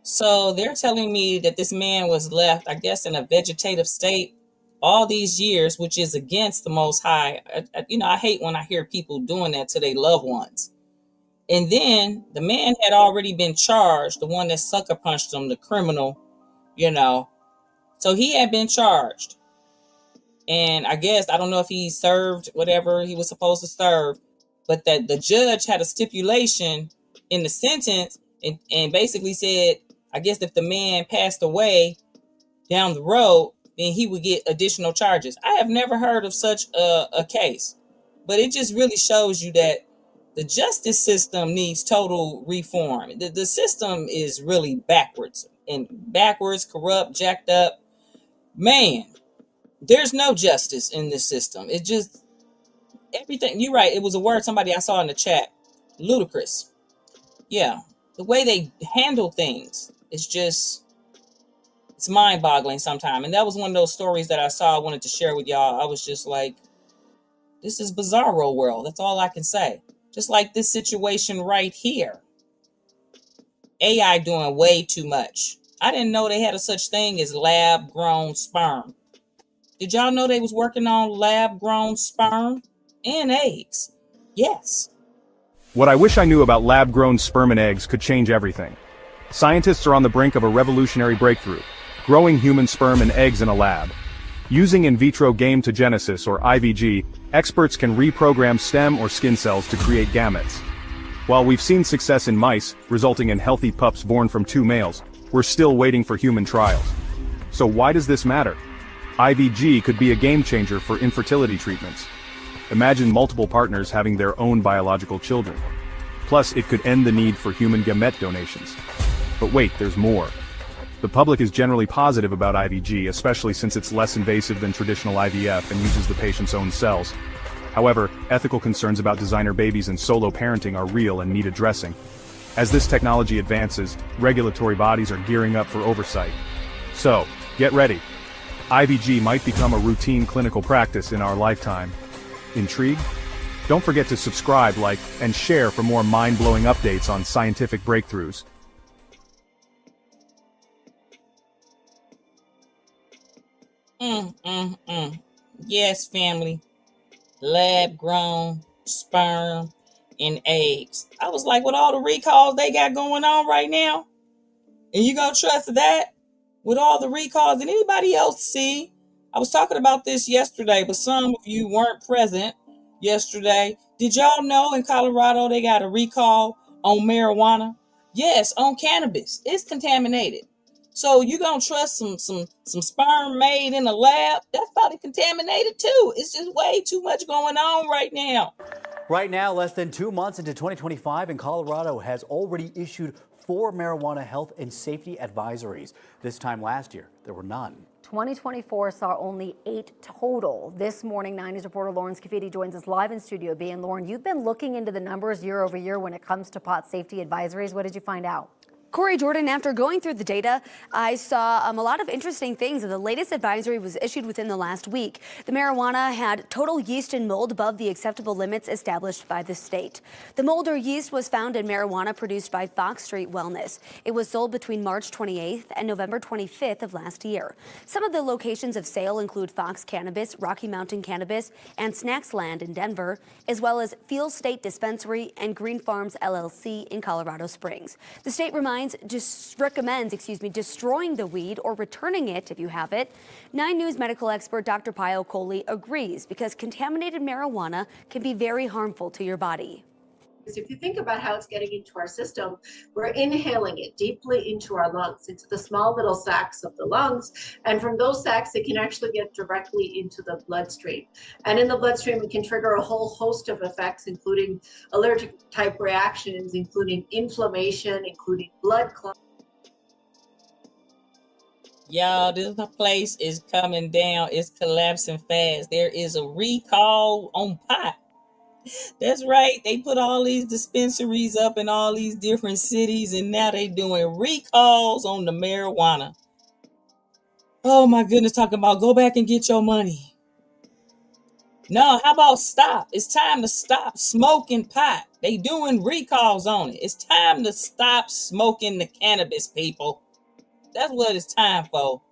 So they're telling me that this man was left, I guess, in a vegetative state all these years, which is against the Most High. I hate when I hear people doing that to their loved ones. And then the man had already been charged, the one that sucker punched him, the criminal, So he had been charged. And I guess, I don't know if he served whatever he was supposed to serve, but that the judge had a stipulation in the sentence and basically said, I guess if the man passed away down the road, then he would get additional charges. I have never heard of such a case, but it just really shows you that the justice system needs total reform. The system is really backwards, corrupt, jacked up. Man, there's no justice in this system. It just, everything. You're right. It was a word somebody I saw in the chat. Ludicrous. Yeah. The way they handle things, it's mind boggling sometimes. And that was one of those stories that I saw. I wanted to share with y'all. I was just like, this is bizarro world. That's all I can say. Just like this situation right here. AI doing way too much. I didn't know they had a such thing as lab grown sperm. Did y'all know they was working on lab grown sperm and eggs? Yes. What I wish I knew about lab-grown sperm and eggs could change everything. Scientists are on the brink of a revolutionary breakthrough, growing human sperm and eggs in a lab. Using in vitro gametogenesis, or IVG, experts can reprogram stem or skin cells to create gametes. While we've seen success in mice, resulting in healthy pups born from 2 males, we're still waiting for human trials. So why does this matter? IVG could be a game-changer for infertility treatments. Imagine multiple partners having their own biological children. Plus, it could end the need for human gamete donations. But wait, there's more. The public is generally positive about IVG, especially since it's less invasive than traditional IVF and uses the patient's own cells. However, ethical concerns about designer babies and solo parenting are real and need addressing. As this technology advances, regulatory bodies are gearing up for oversight. So, get ready. IVG might become a routine clinical practice in our lifetime. Intrigued? Don't forget to subscribe, like, and share for more mind-blowing updates on scientific breakthroughs. Yes, family. Lab-grown sperm and eggs. I was like, with all the recalls they got going on right now, and you gonna trust that? With all the recalls, did anybody else see? I was talking about this yesterday, but some of you weren't present yesterday. Did y'all know in Colorado they got a recall on marijuana? Yes, on cannabis. It's contaminated. So you gonna trust some sperm made in a lab? That's probably contaminated too. It's just way too much going on right now. Right now, less than 2 months into 2025, and Colorado has already issued 4 marijuana health and safety advisories. This time last year, there were none. 2024 saw only 8 total. This morning, 9 News reporter Lauren Scafidi joins us live in Studio B. And Lauren, you've been looking into the numbers year over year when it comes to pot safety advisories. What did you find out? Corey, Jordan, after going through the data, I saw a lot of interesting things. The latest advisory was issued within the last week. The marijuana had total yeast and mold above the acceptable limits established by the state. The mold or yeast was found in marijuana produced by Fox Street Wellness. It was sold between March 28th and November 25th of last year. Some of the locations of sale include Fox Cannabis, Rocky Mountain Cannabis, and Snacksland in Denver, as well as Field State Dispensary and Green Farms LLC in Colorado Springs. The state recommends destroying the weed or returning it if you have it. 9 News medical expert Dr. Pio Coley agrees because contaminated marijuana can be very harmful to your body. If you think about how it's getting into our system, we're inhaling it deeply into our lungs, into the small little sacs of the lungs. And from those sacs, it can actually get directly into the bloodstream. And in the bloodstream, it can trigger a whole host of effects, including allergic type reactions, including inflammation, including blood clots. Y'all, this place is coming down. It's collapsing fast. There is a recall on pot. That's right. They put all these dispensaries up in all these different cities, and now they doing recalls on the marijuana. Oh my goodness, talking about go back and get your money. No, how about stop? It's time to stop smoking pot. They doing recalls on it. It's time to stop smoking the cannabis, people. That's what it's time for.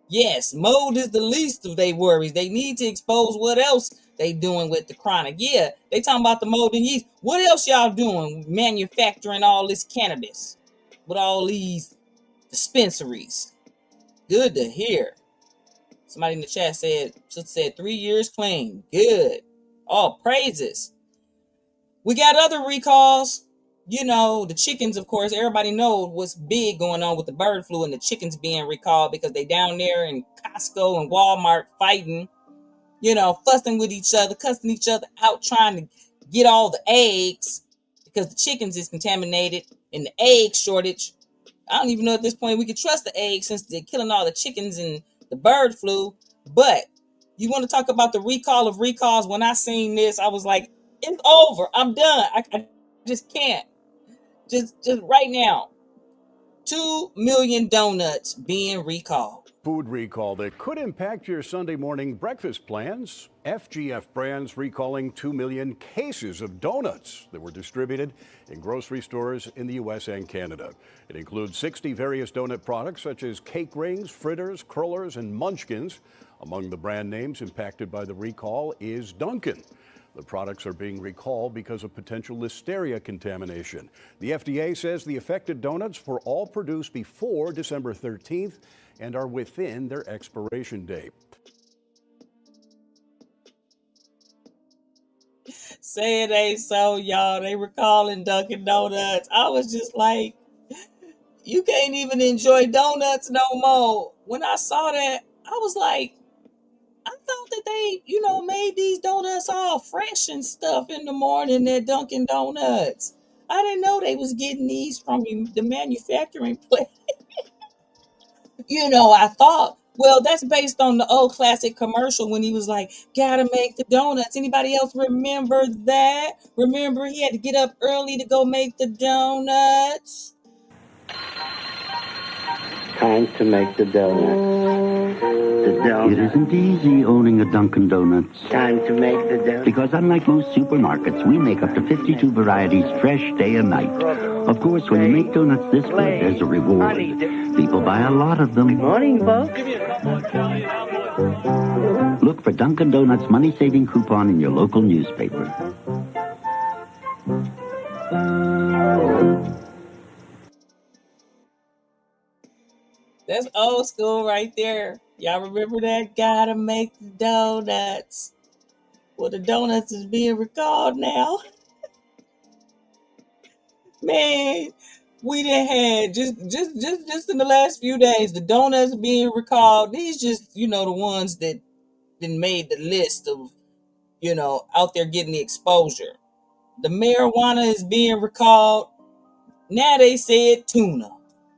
Yes, mold is the least of their worries. They need to expose what else they doing with the chronic. Yeah, they talking about the mold and yeast. What else y'all doing manufacturing all this cannabis with all these dispensaries? Good to hear. Somebody in the chat said 3 years clean. Good. All praises. We got other recalls. You know, the chickens, of course, everybody knows what's big going on with the bird flu and the chickens being recalled because they down there in Costco and Walmart fighting, you know, fussing with each other, cussing each other out, trying to get all the eggs because the chickens is contaminated and the egg shortage. I don't even know at this point we can trust the eggs since they're killing all the chickens and the bird flu. But you want to talk about the recall of recalls? When I seen this, I was like, it's over. I'm done. I just can't. Just right now, 2 million donuts being recalled. Food recall that could impact your Sunday morning breakfast plans. FGF Brands recalling 2 million cases of donuts that were distributed in grocery stores in the U.S. and Canada. It includes 60 various donut products such as cake rings, fritters, curlers, and munchkins. Among the brand names impacted by the recall is Dunkin'. The products are being recalled because of potential listeria contamination. The FDA says the affected donuts were all produced before December 13th and are within their expiration date. Say it ain't so, y'all. They recalling Dunkin' Donuts. I was just like, you can't even enjoy donuts no more. When I saw that, I was like, I thought that they, made these donuts all fresh and stuff in the morning at Dunkin' Donuts. I didn't know they was getting these from the manufacturing place. I thought, well, that's based on the old classic commercial when he was like, gotta make the donuts. Anybody else remember that? Remember he had to get up early to go make the donuts? Time to make the donut. It isn't easy owning a Dunkin' Donuts. Time to make the donut. Because unlike most supermarkets, we make up to 52 varieties fresh day and night. Of course, when you make donuts this good, there's a reward. People buy a lot of them. Good morning, folks. Look for Dunkin' Donuts money-saving coupon in your local newspaper. That's old school right there. Y'all remember that? Gotta make the donuts. Well, the donuts is being recalled now. Man, We done had just in the last few days, the donuts being recalled. These just, the ones that then made the list of, out there getting the exposure. The marijuana is being recalled. Now they said tuna.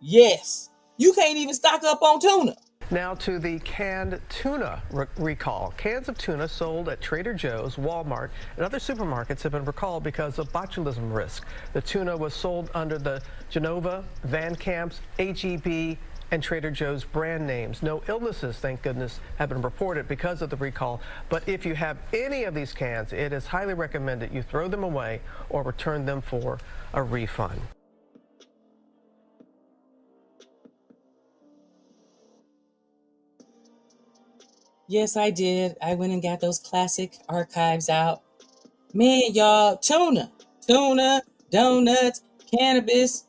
Yes. You can't even stock up on tuna. Now to the canned tuna recall. Cans of tuna sold at Trader Joe's, Walmart, and other supermarkets have been recalled because of botulism risk. The tuna was sold under the Genova, Van Camp's, H-E-B, and Trader Joe's brand names. No illnesses, thank goodness, have been reported because of the recall. But if you have any of these cans, it is highly recommended you throw them away or return them for a refund. Yes, I did. I went and got those classic archives out. Man, y'all, tuna, donuts, cannabis.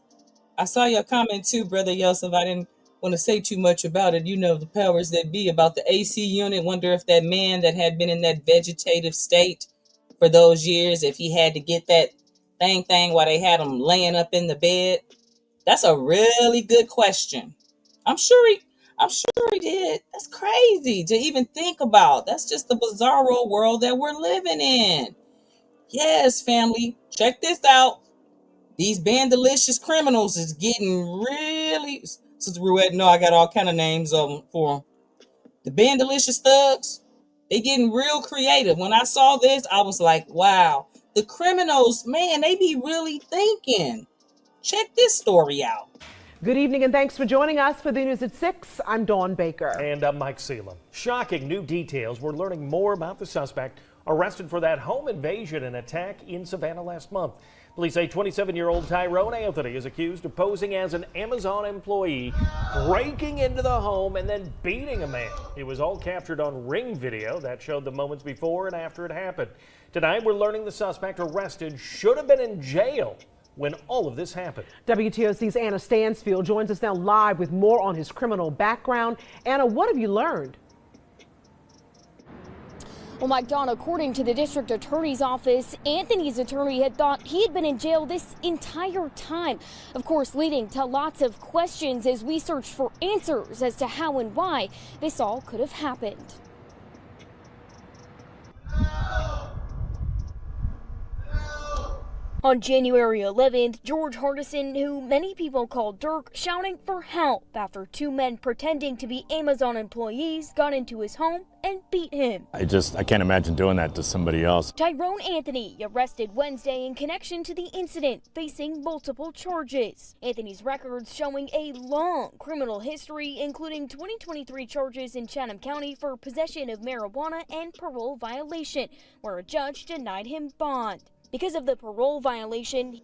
I saw your comment too, Brother Yosef. I didn't want to say too much about it. The powers that be about the AC unit. Wonder if that man that had been in that vegetative state for those years, if he had to get that thing while they had him laying up in the bed. That's a really good question. I'm sure he did. That's crazy to even think about. That's just the bizarro world that we're living in. Yes, family, check this out. These bandalicious criminals is getting really, Sister Ruette, I got all kind of names of them for them. The bandalicious thugs, they getting real creative. When I saw this, I was like, wow. The criminals, man, they be really thinking. Check this story out. Good evening and thanks for joining us for the news at 6. I'm Dawn Baker. And I'm Mike Seelan. Shocking new details. We're learning more about the suspect arrested for that home invasion and attack in Savannah last month. Police say 27-year-old Tyrone Anthony is accused of posing as an Amazon employee, breaking into the home and then beating a man. It was all captured on Ring video that showed the moments before and after it happened. Tonight, we're learning the suspect arrested should have been in jail when all of this happened. WTOC's Anna Stansfield joins us now live with more on his criminal background. Anna, what have you learned? Well, Mike, Don, according to the district attorney's office, Anthony's attorney had thought he had been in jail this entire time. Of course, leading to lots of questions as we search for answers as to how and why this all could have happened. On January 11th, George Hardison, who many people call Dirk, shouting for help after two men pretending to be Amazon employees got into his home and beat him. I can't imagine doing that to somebody else. Tyrone Anthony arrested Wednesday in connection to the incident, facing multiple charges. Anthony's records showing a long criminal history, including 2023 charges in Chatham County for possession of marijuana and parole violation, where a judge denied him bond. Because of the parole violation,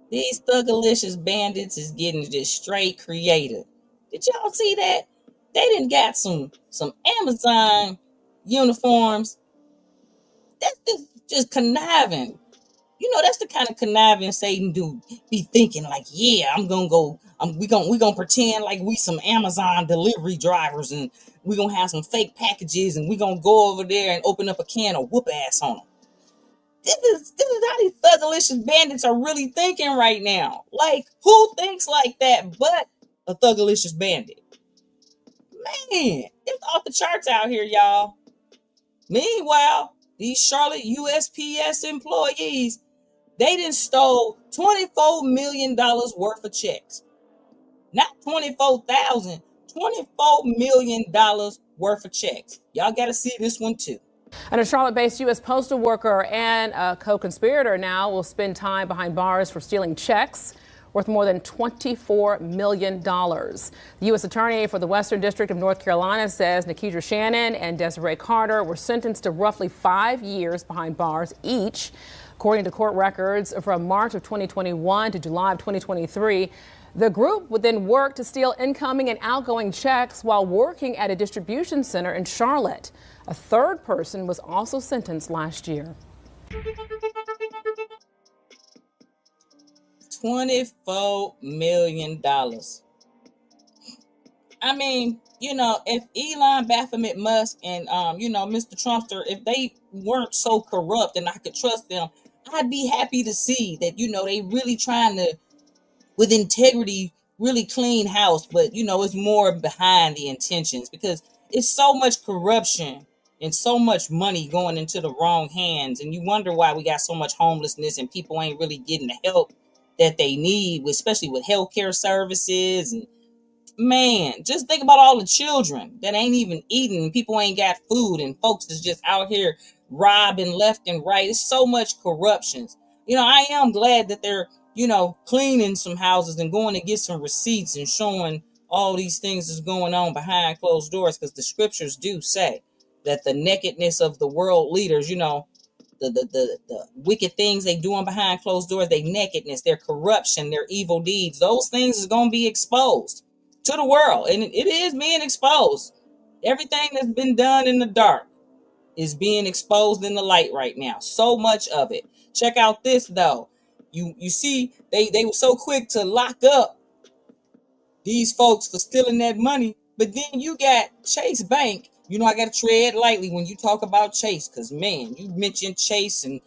These thugalicious bandits is getting just straight creative. Did y'all see that? They done got some Amazon uniforms. That's just conniving. That's the kind of conniving Satan do. Be thinking like, yeah, we gonna pretend like we some Amazon delivery drivers and we gonna have some fake packages and we gonna go over there and open up a can of whoop ass on them. This is how these thugalicious bandits are really thinking right now. Like, who thinks like that but a thugalicious bandit? Man, it's off the charts out here, y'all. Meanwhile, these Charlotte USPS employees, they done stole $24 million worth of checks. Not 24,000, $24 million worth of checks. Y'all got to see this one too. And a Charlotte-based U.S. postal worker and a co-conspirator now will spend time behind bars for stealing checks worth more than $24 million. The U.S. Attorney for the Western District of North Carolina says Nikidra Shannon and Desiree Carter were sentenced to roughly 5 years behind bars each. According to court records from March of 2021 to July of 2023, the group would then work to steal incoming and outgoing checks while working at a distribution center in Charlotte. A third person was also sentenced last year. $24 million. I mean, if Elon, Baphomet, Musk, and, Mr. Trumpster, if they weren't so corrupt and I could trust them, I'd be happy to see that, they really trying to, with integrity, really clean house, but it's more behind the intentions, because it's so much corruption and so much money going into the wrong hands. And you wonder why we got so much homelessness and people ain't really getting the help that they need, especially with healthcare services. And man, just think about all the children that ain't even eating. People ain't got food, and folks is just out here robbing left and right. It's so much corruptions. I am glad that they're, cleaning some houses and going to get some receipts and showing all these things is going on behind closed doors, because the scriptures do say that the nakedness of the world leaders, the wicked things they doing behind closed doors, their nakedness, their corruption, their evil deeds, those things is going to be exposed to the world. And it is being exposed. Everything that's been done in the dark is being exposed in the light right now. So much of it. Check out this though. You see, they were so quick to lock up these folks for stealing that money. But then you got Chase Bank. I got to tread lightly when you talk about Chase, because man, you mentioned Chase and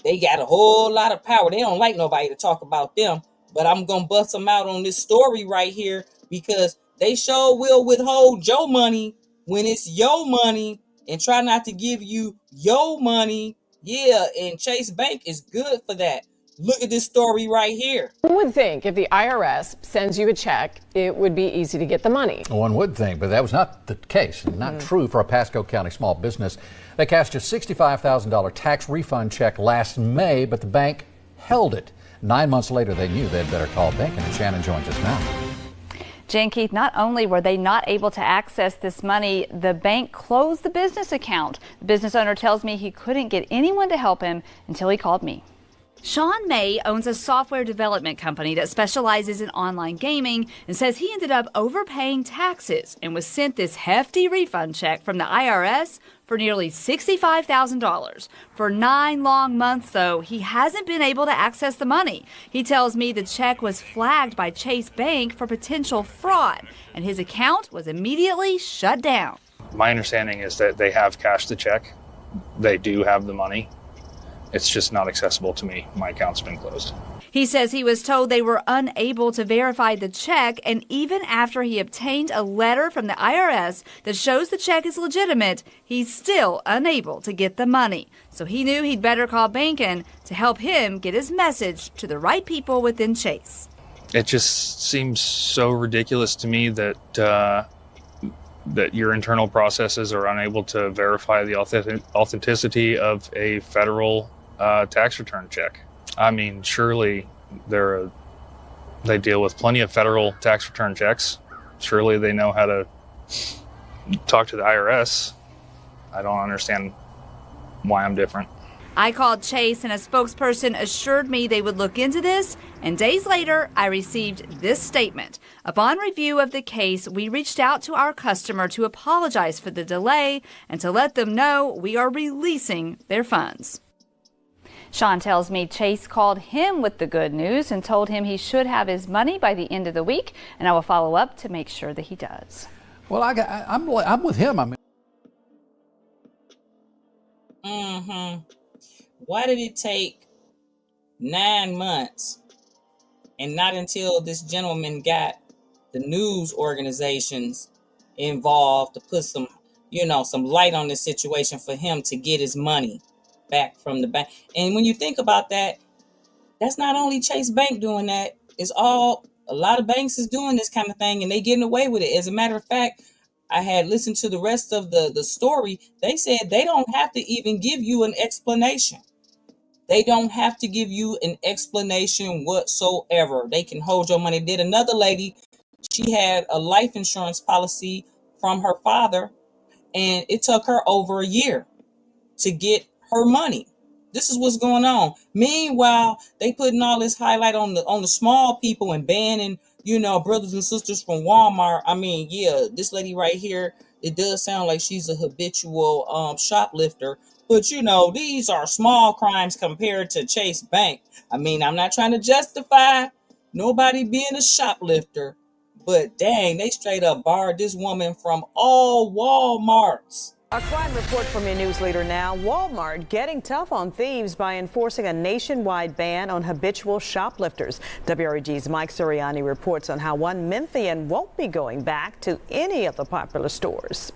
they got a whole lot of power. They don't like nobody to talk about them, but I'm going to bust them out on this story right here, because they sure will withhold your money when it's your money and try not to give you your money. Yeah, and Chase Bank is good for that. Look at this story right here. One would think if the IRS sends you a check, it would be easy to get the money. One would think, but that was not the case, and not true for a Pasco County small business. They cashed a $65,000 tax refund check last May, but the bank held it. 9 months later, they knew they'd better call banking, and Shannon joins us now. Jan Keith, not only were they not able to access this money, the bank closed the business account. The business owner tells me he couldn't get anyone to help him until he called me. Sean May owns a software development company that specializes in online gaming and says he ended up overpaying taxes and was sent this hefty refund check from the IRS for nearly $65,000. For 9 long months, though, he hasn't been able to access the money. He tells me the check was flagged by Chase Bank for potential fraud, and his account was immediately shut down. My understanding is that they have cashed the check. They do have the money. It's just not accessible to me. My account's been closed. He says he was told they were unable to verify the check, and even after he obtained a letter from the IRS that shows the check is legitimate, he's still unable to get the money. So he knew he'd better call banking to help him get his message to the right people within Chase. It just seems so ridiculous to me that that your internal processes are unable to verify the authenticity of a federal tax return check. I mean, surely they deal with plenty of federal tax return checks. Surely they know how to talk to the IRS. I don't understand why I'm different. I called Chase, and a spokesperson assured me they would look into this, and days later, I received this statement. Upon review of the case, we reached out to our customer to apologize for the delay and to let them know we are releasing their funds. Sean tells me Chase called him with the good news and told him he should have his money by the end of the week, and I will follow up to make sure that he does. Well, I'm with him. I mean, Why did it take 9 months and not until this gentleman got the news organizations involved to put some light on this situation for him to get his money back from the bank? And when you think about that, that's not only Chase Bank doing that. It's a lot of banks is doing this kind of thing, and they getting away with it. As a matter of fact, I had listened to the rest of the story. They said they don't have to even give you an explanation. They don't have to give you an explanation whatsoever. They can hold your money. Did another lady, she had a life insurance policy from her father, and it took her over a year to get her money. This is what's going on. Meanwhile, they putting all this highlight on the small people and banning, brothers and sisters from Walmart. I mean, yeah, this lady right here, it does sound like she's a habitual shoplifter. But, these are small crimes compared to Chase Bank. I mean, I'm not trying to justify nobody being a shoplifter, but dang, they straight up barred this woman from all Walmarts. A crime report from your news leader now. Walmart getting tough on thieves by enforcing a nationwide ban on habitual shoplifters. WREG's Mike Suriani reports on how one Memphian won't be going back to any of the popular stores.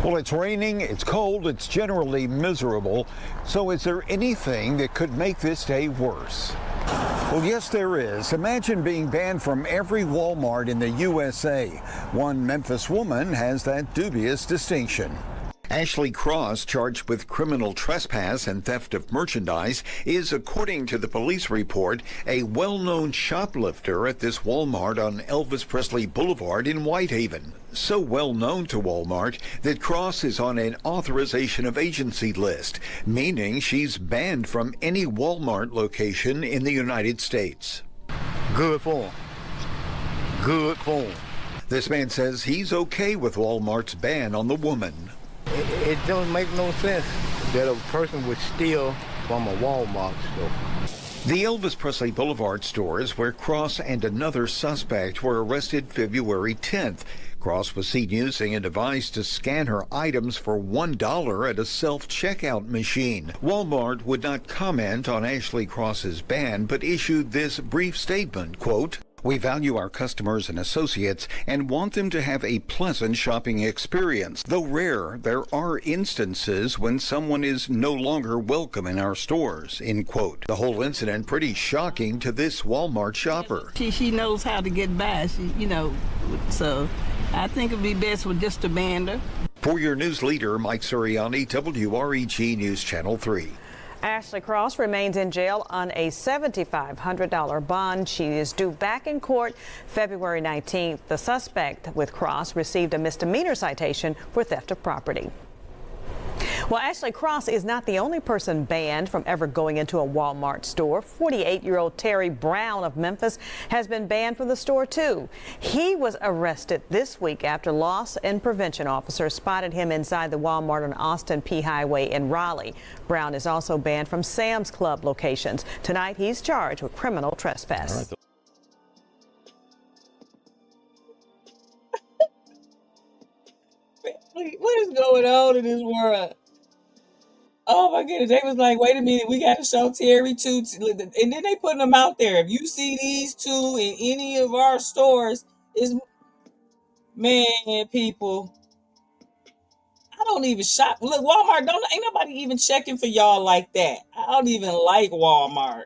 Well, it's raining, it's cold, it's generally miserable. So is there anything that could make this day worse? Well, yes, there is. Imagine being banned from every Walmart in the USA. One Memphis woman has that dubious distinction. Ashley Cross, charged with criminal trespass and theft of merchandise, is, according to the police report, a well-known shoplifter at this Walmart on Elvis Presley Boulevard in Whitehaven. So well known to Walmart that Cross is on an authorization of agency list, meaning she's banned from any Walmart location in the United States. Good for him. Good for him. This man says he's okay with Walmart's ban on the woman. It don't make no sense that a person would steal from a Walmart store. The Elvis Presley Boulevard store is where Cross and another suspect were arrested February 10th. Cross was seen using a device to scan her items for $1 at a self-checkout machine. Walmart would not comment on Ashley Cross's ban, but issued this brief statement, quote, "We value our customers and associates and want them to have a pleasant shopping experience. Though rare, there are instances when someone is no longer welcome in our stores," end quote. The whole incident pretty shocking to this Walmart shopper. She knows how to get by, so I think it'd be best with just to ban her. For your news leader, Mike Suriani, WREG News Channel 3. Ashley Cross remains in jail on a $7,500 bond. She is due back in court February 19th. The suspect with Cross received a misdemeanor citation for theft of property. Well, Ashley Cross is not the only person banned from ever going into a Walmart store. 48-year-old Terry Brown of Memphis has been banned from the store, too. He was arrested this week after loss and prevention officers spotted him inside the Walmart on Austin P Highway in Raleigh. Brown is also banned from Sam's Club locations. Tonight, he's charged with criminal trespass. What is going on in this world? Oh my goodness, they was like, wait a minute, we got to show Terry too. And then they putting them out there. If you see these two in any of our stores, man, people, I don't even shop. Look, Walmart, ain't nobody even checking for y'all like that. I don't even like Walmart.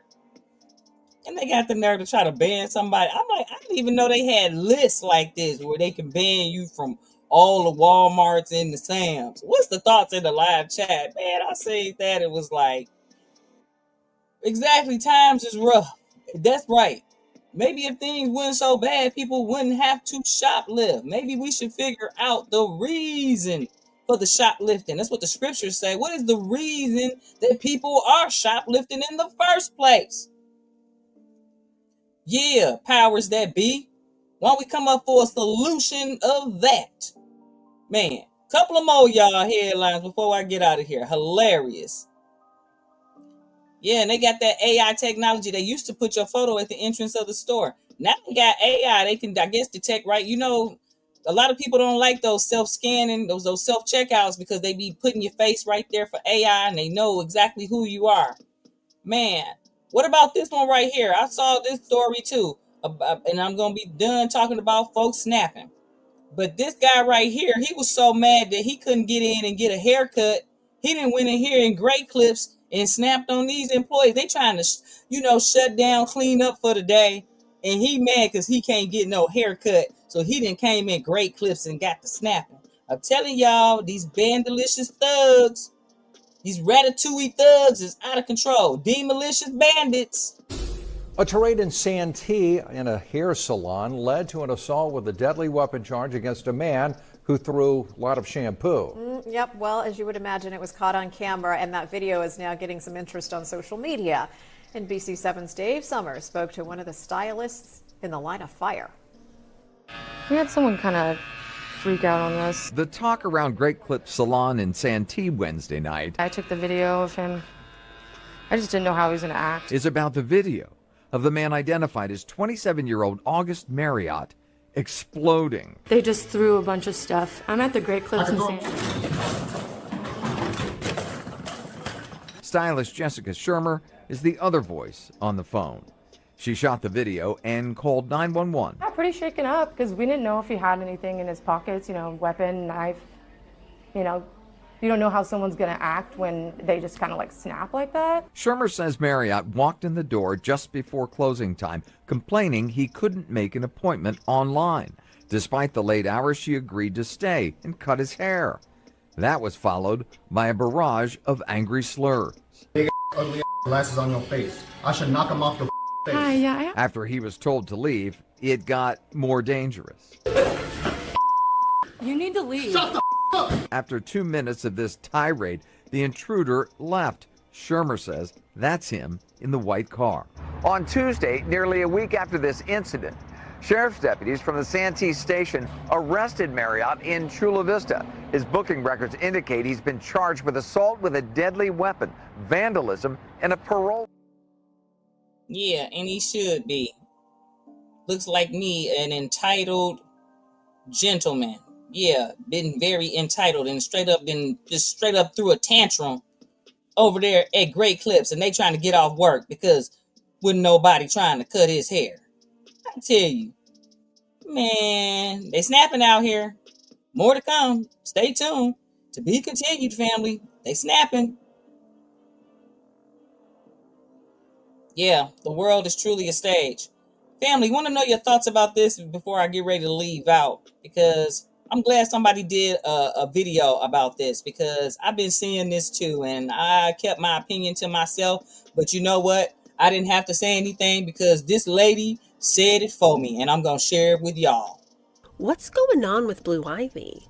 And they got the nerve to try to ban somebody. I'm like, I didn't even know they had lists like this where they can ban you from all the Walmarts and the Sam's. What's the thoughts in the live chat? Man, I say that it was like, exactly, times is rough. That's right. Maybe if things weren't so bad, people wouldn't have to shoplift. Maybe we should figure out the reason for the shoplifting. That's what the scriptures say. What is the reason that people are shoplifting in the first place? Yeah, powers that be. Why don't we come up for a solution of that? Man, couple of more y'all headlines before I get out of here. Hilarious. Yeah, and they got that AI technology. They used to put your photo at the entrance of the store. Now they got AI. They can, I guess, detect, right? You know, a lot of people don't like those self-scanning, those self-checkouts because they be putting your face right there for AI and they know exactly who you are. Man, what about this one right here? I saw this story too. And I'm going to be done talking about folks snapping. But this guy right here, he was so mad that he couldn't get in and get a haircut. He didn't went in here in great clips and snapped on these employees. They trying to, shut down, clean up for the day. And he mad because he can't get no haircut. So he done came in great clips and got the snapping. I'm telling y'all, these bandalicious thugs, these ratatouille thugs is out of control. Demalicious bandits. A tirade in Santee in a hair salon led to an assault with a deadly weapon charge against a man who threw a lot of shampoo. Yep, well, as you would imagine, it was caught on camera, and that video is now getting some interest on social media. NBC7's Dave Summers spoke to one of the stylists in the line of fire. We had someone kind of freak out on this. The talk around Great Clip Salon in Santee Wednesday night. I took the video of him. I just didn't know how he was going to act. Is about the video of the man identified as 27-year-old August Marriott exploding. They just threw a bunch of stuff. I'm at the Great Clips in San Stylist Jessica Shermer is the other voice on the phone. She shot the video and called 911. Yeah, pretty shaken up because we didn't know if he had anything in his pockets, weapon, knife. You don't know how someone's going to act when they just kind of like snap like that. Shermer says Marriott walked in the door just before closing time, complaining he couldn't make an appointment online. Despite the late hours, she agreed to stay and cut his hair. That was followed by a barrage of angry slurs. Big ugly glasses on your face. I should knock him off your face. Hi, yeah. After he was told to leave, it got more dangerous. You need to leave. Shut the up. After 2 minutes of this tirade, the intruder left. Shermer says that's him in the white car. On Tuesday, nearly a week after this incident, sheriff's deputies from the Santee station arrested Marriott in Chula Vista. His booking records indicate he's been charged with assault with a deadly weapon, vandalism, and a parole. Yeah, and he should be. Looks like me, an entitled gentleman. Yeah, been very entitled and straight up threw a tantrum over there at Great Clips, and they trying to get off work because wasn't nobody trying to cut his hair. I tell you, man, they snapping out here. More to come. Stay tuned. To be continued, family. They snapping. Yeah, the world is truly a stage. Family, want to know your thoughts about this before I get ready to leave out, because I'm glad somebody did a video about this, because I've been seeing this too, and I kept my opinion to myself. But you know what? I didn't have to say anything because this lady said it for me, and I'm going to share it with y'all. What's going on with Blue Ivy?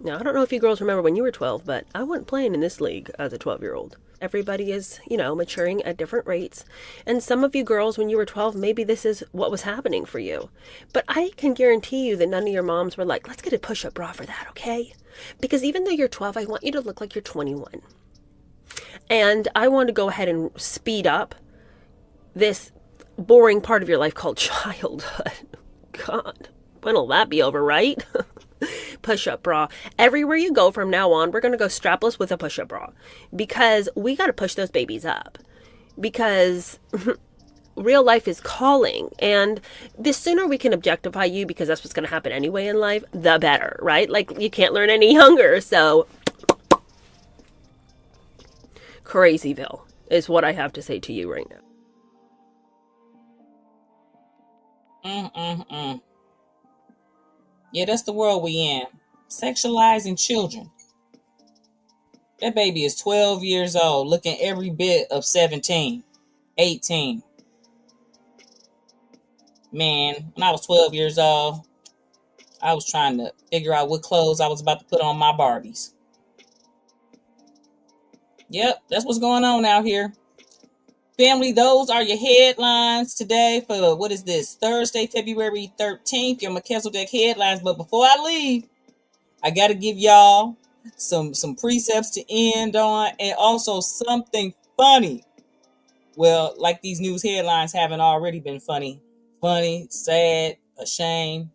Now, I don't know if you girls remember when you were 12, but I wasn't playing in this league as a 12-year-old. Everybody is, maturing at different rates. And some of you girls, when you were 12, maybe this is what was happening for you. But I can guarantee you that none of your moms were like, let's get a push-up bra for that, okay? Because even though you're 12, I want you to look like you're 21. And I want to go ahead and speed up this boring part of your life called childhood. God, when'll that be over, right? Push-up bra. Everywhere you go from now on, we're going to go strapless with a push-up bra, because we got to push those babies up, because real life is calling, and the sooner we can objectify you, because that's what's going to happen anyway in life, the better, right? Like, you can't learn any younger. So Crazyville is what I have to say to you right now. Yeah, that's the world we in. Sexualizing children. That baby is 12 years old, looking every bit of 17, 18. Man, when I was 12 years old, I was trying to figure out what clothes I was about to put on my Barbies. Yep, that's what's going on out here. Family, those are your headlines today for, what is this, Thursday, February 13th, your Melchizedek headlines. But before I leave, I got to give y'all some precepts to end on, and also something funny. Well, like these news headlines haven't already been funny, sad, ashamed.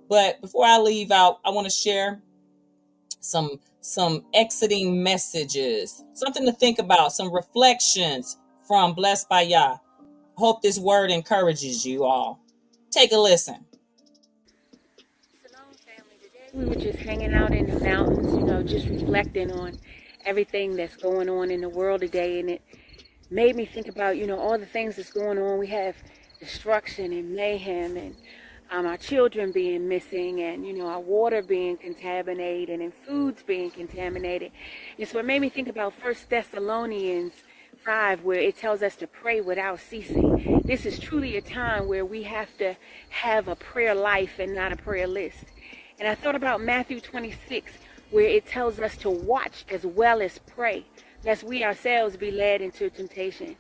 But before I leave out, I want to share some exiting messages, something to think about, some reflections from Blessed by Yah. Hope this word encourages you all. Take a listen. Shalom, family. Today we were just hanging out in the mountains, just reflecting on everything that's going on in the world today. And it made me think about, all the things that's going on. We have destruction and mayhem, and our children being missing, and, our water being contaminated, and foods being contaminated. And so it made me think about 1 Thessalonians 5, where it tells us to pray without ceasing. This is truly a time where we have to have a prayer life and not a prayer list. And I thought about Matthew 26, where it tells us to watch as well as pray, lest we ourselves be led into temptation.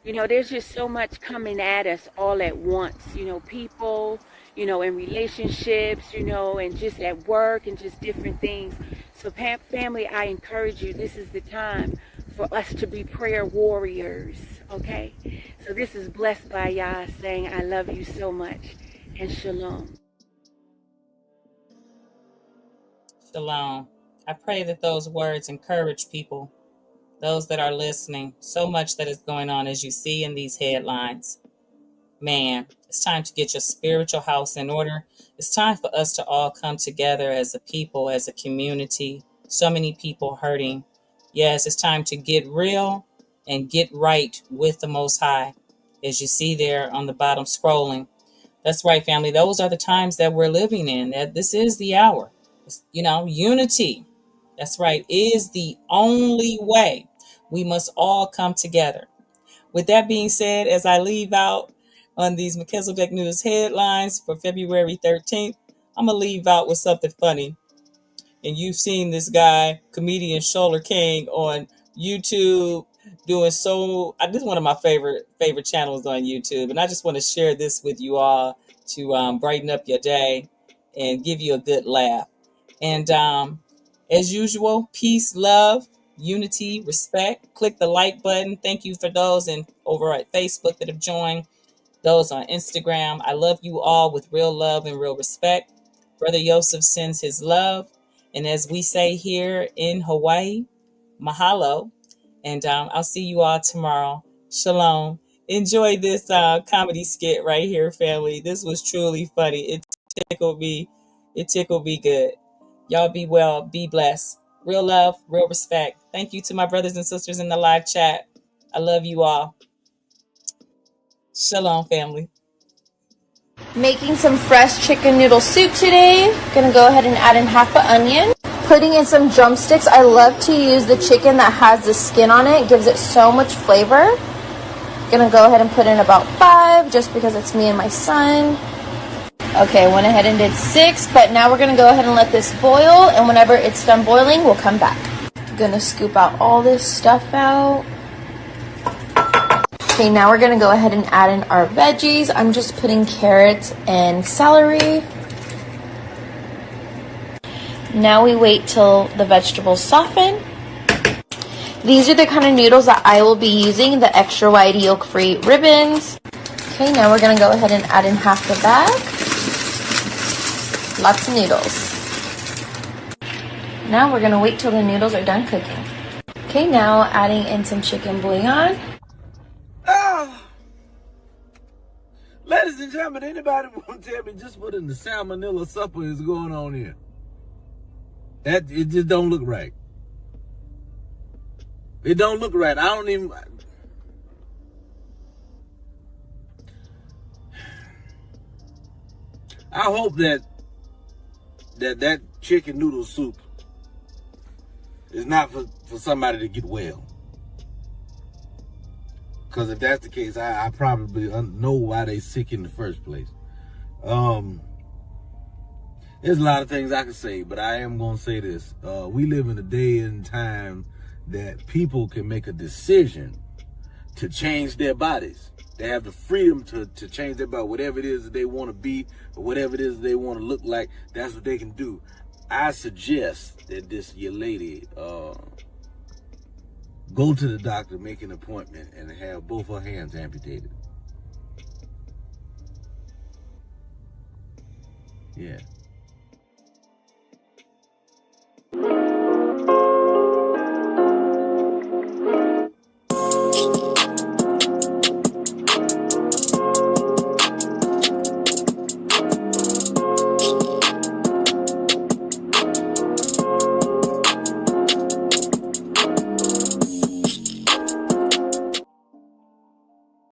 There's just so much coming at us all at once, people, in relationships, and just at work and just different things. So family, I encourage you, this is the time for us to be prayer warriors, okay? So this is Blessed by Yah saying, I love you so much, and shalom. Shalom. I pray that those words encourage people, those that are listening. So much that is going on, as you see in these headlines. Man, it's time to get your spiritual house in order. It's time for us to all come together as a people, as a community. So many people hurting. Yes, it's time to get real and get right with the Most High. As you see there on the bottom scrolling. That's right, family. Those are the times that we're living in. That this is the hour. Unity. That's right, is the only way. We must all come together. With that being said, as I leave out on these Melchizedek News headlines for February 13th, I'm going to leave out with something funny. And you've seen this guy, comedian Shoulder King, on YouTube doing this is one of my favorite channels on YouTube. And I just want to share this with you all to brighten up your day and give you a good laugh. And as usual, peace, love, unity, respect. Click the like button. Thank you for those over at Facebook that have joined. Those on Instagram. I love you all with real love and real respect. Brother Yosef sends his love. And as we say here in Hawaii, mahalo. And I'll see you all tomorrow. Shalom. Enjoy this comedy skit right here, family. This was truly funny. It tickled me. It tickled me good. Y'all be well. Be blessed. Real love, real respect. Thank you to my brothers and sisters in the live chat. I love you all. Shalom, family. Making some fresh chicken noodle soup today. Gonna go ahead and add in half an onion. Putting in some drumsticks. I love to use the chicken that has the skin on it. It gives it so much flavor. Gonna go ahead and put in about 5 just because it's me and my son. Okay, went ahead and did 6, but now we're gonna go ahead and let this boil, and whenever it's done boiling, we'll come back. Gonna scoop out all this stuff out. Okay, now we're gonna go ahead and add in our veggies. I'm just putting carrots and celery. Now we wait till the vegetables soften. These are the kind of noodles that I will be using, the extra wide yolk-free ribbons. Okay, now we're gonna go ahead and add in half the bag. Lots of noodles. Now we're gonna wait till the noodles are done cooking. Okay, now adding in some chicken bouillon. Ladies and gentlemen, anybody want to tell me just what in the salmonella supper is going on here? It just don't look right. It don't look right. I hope that chicken noodle soup is not for somebody to get well. Because if that's the case, I probably know why they sick in the first place. There's a lot of things I could say, but I am going to say this. We live in a day and time that people can make a decision to change their bodies. They have the freedom to change their body, whatever it is that they want to be, or whatever it is that they want to look like, that's what they can do. I suggest that this young lady go to the doctor, make an appointment, and have both her hands amputated. Yeah.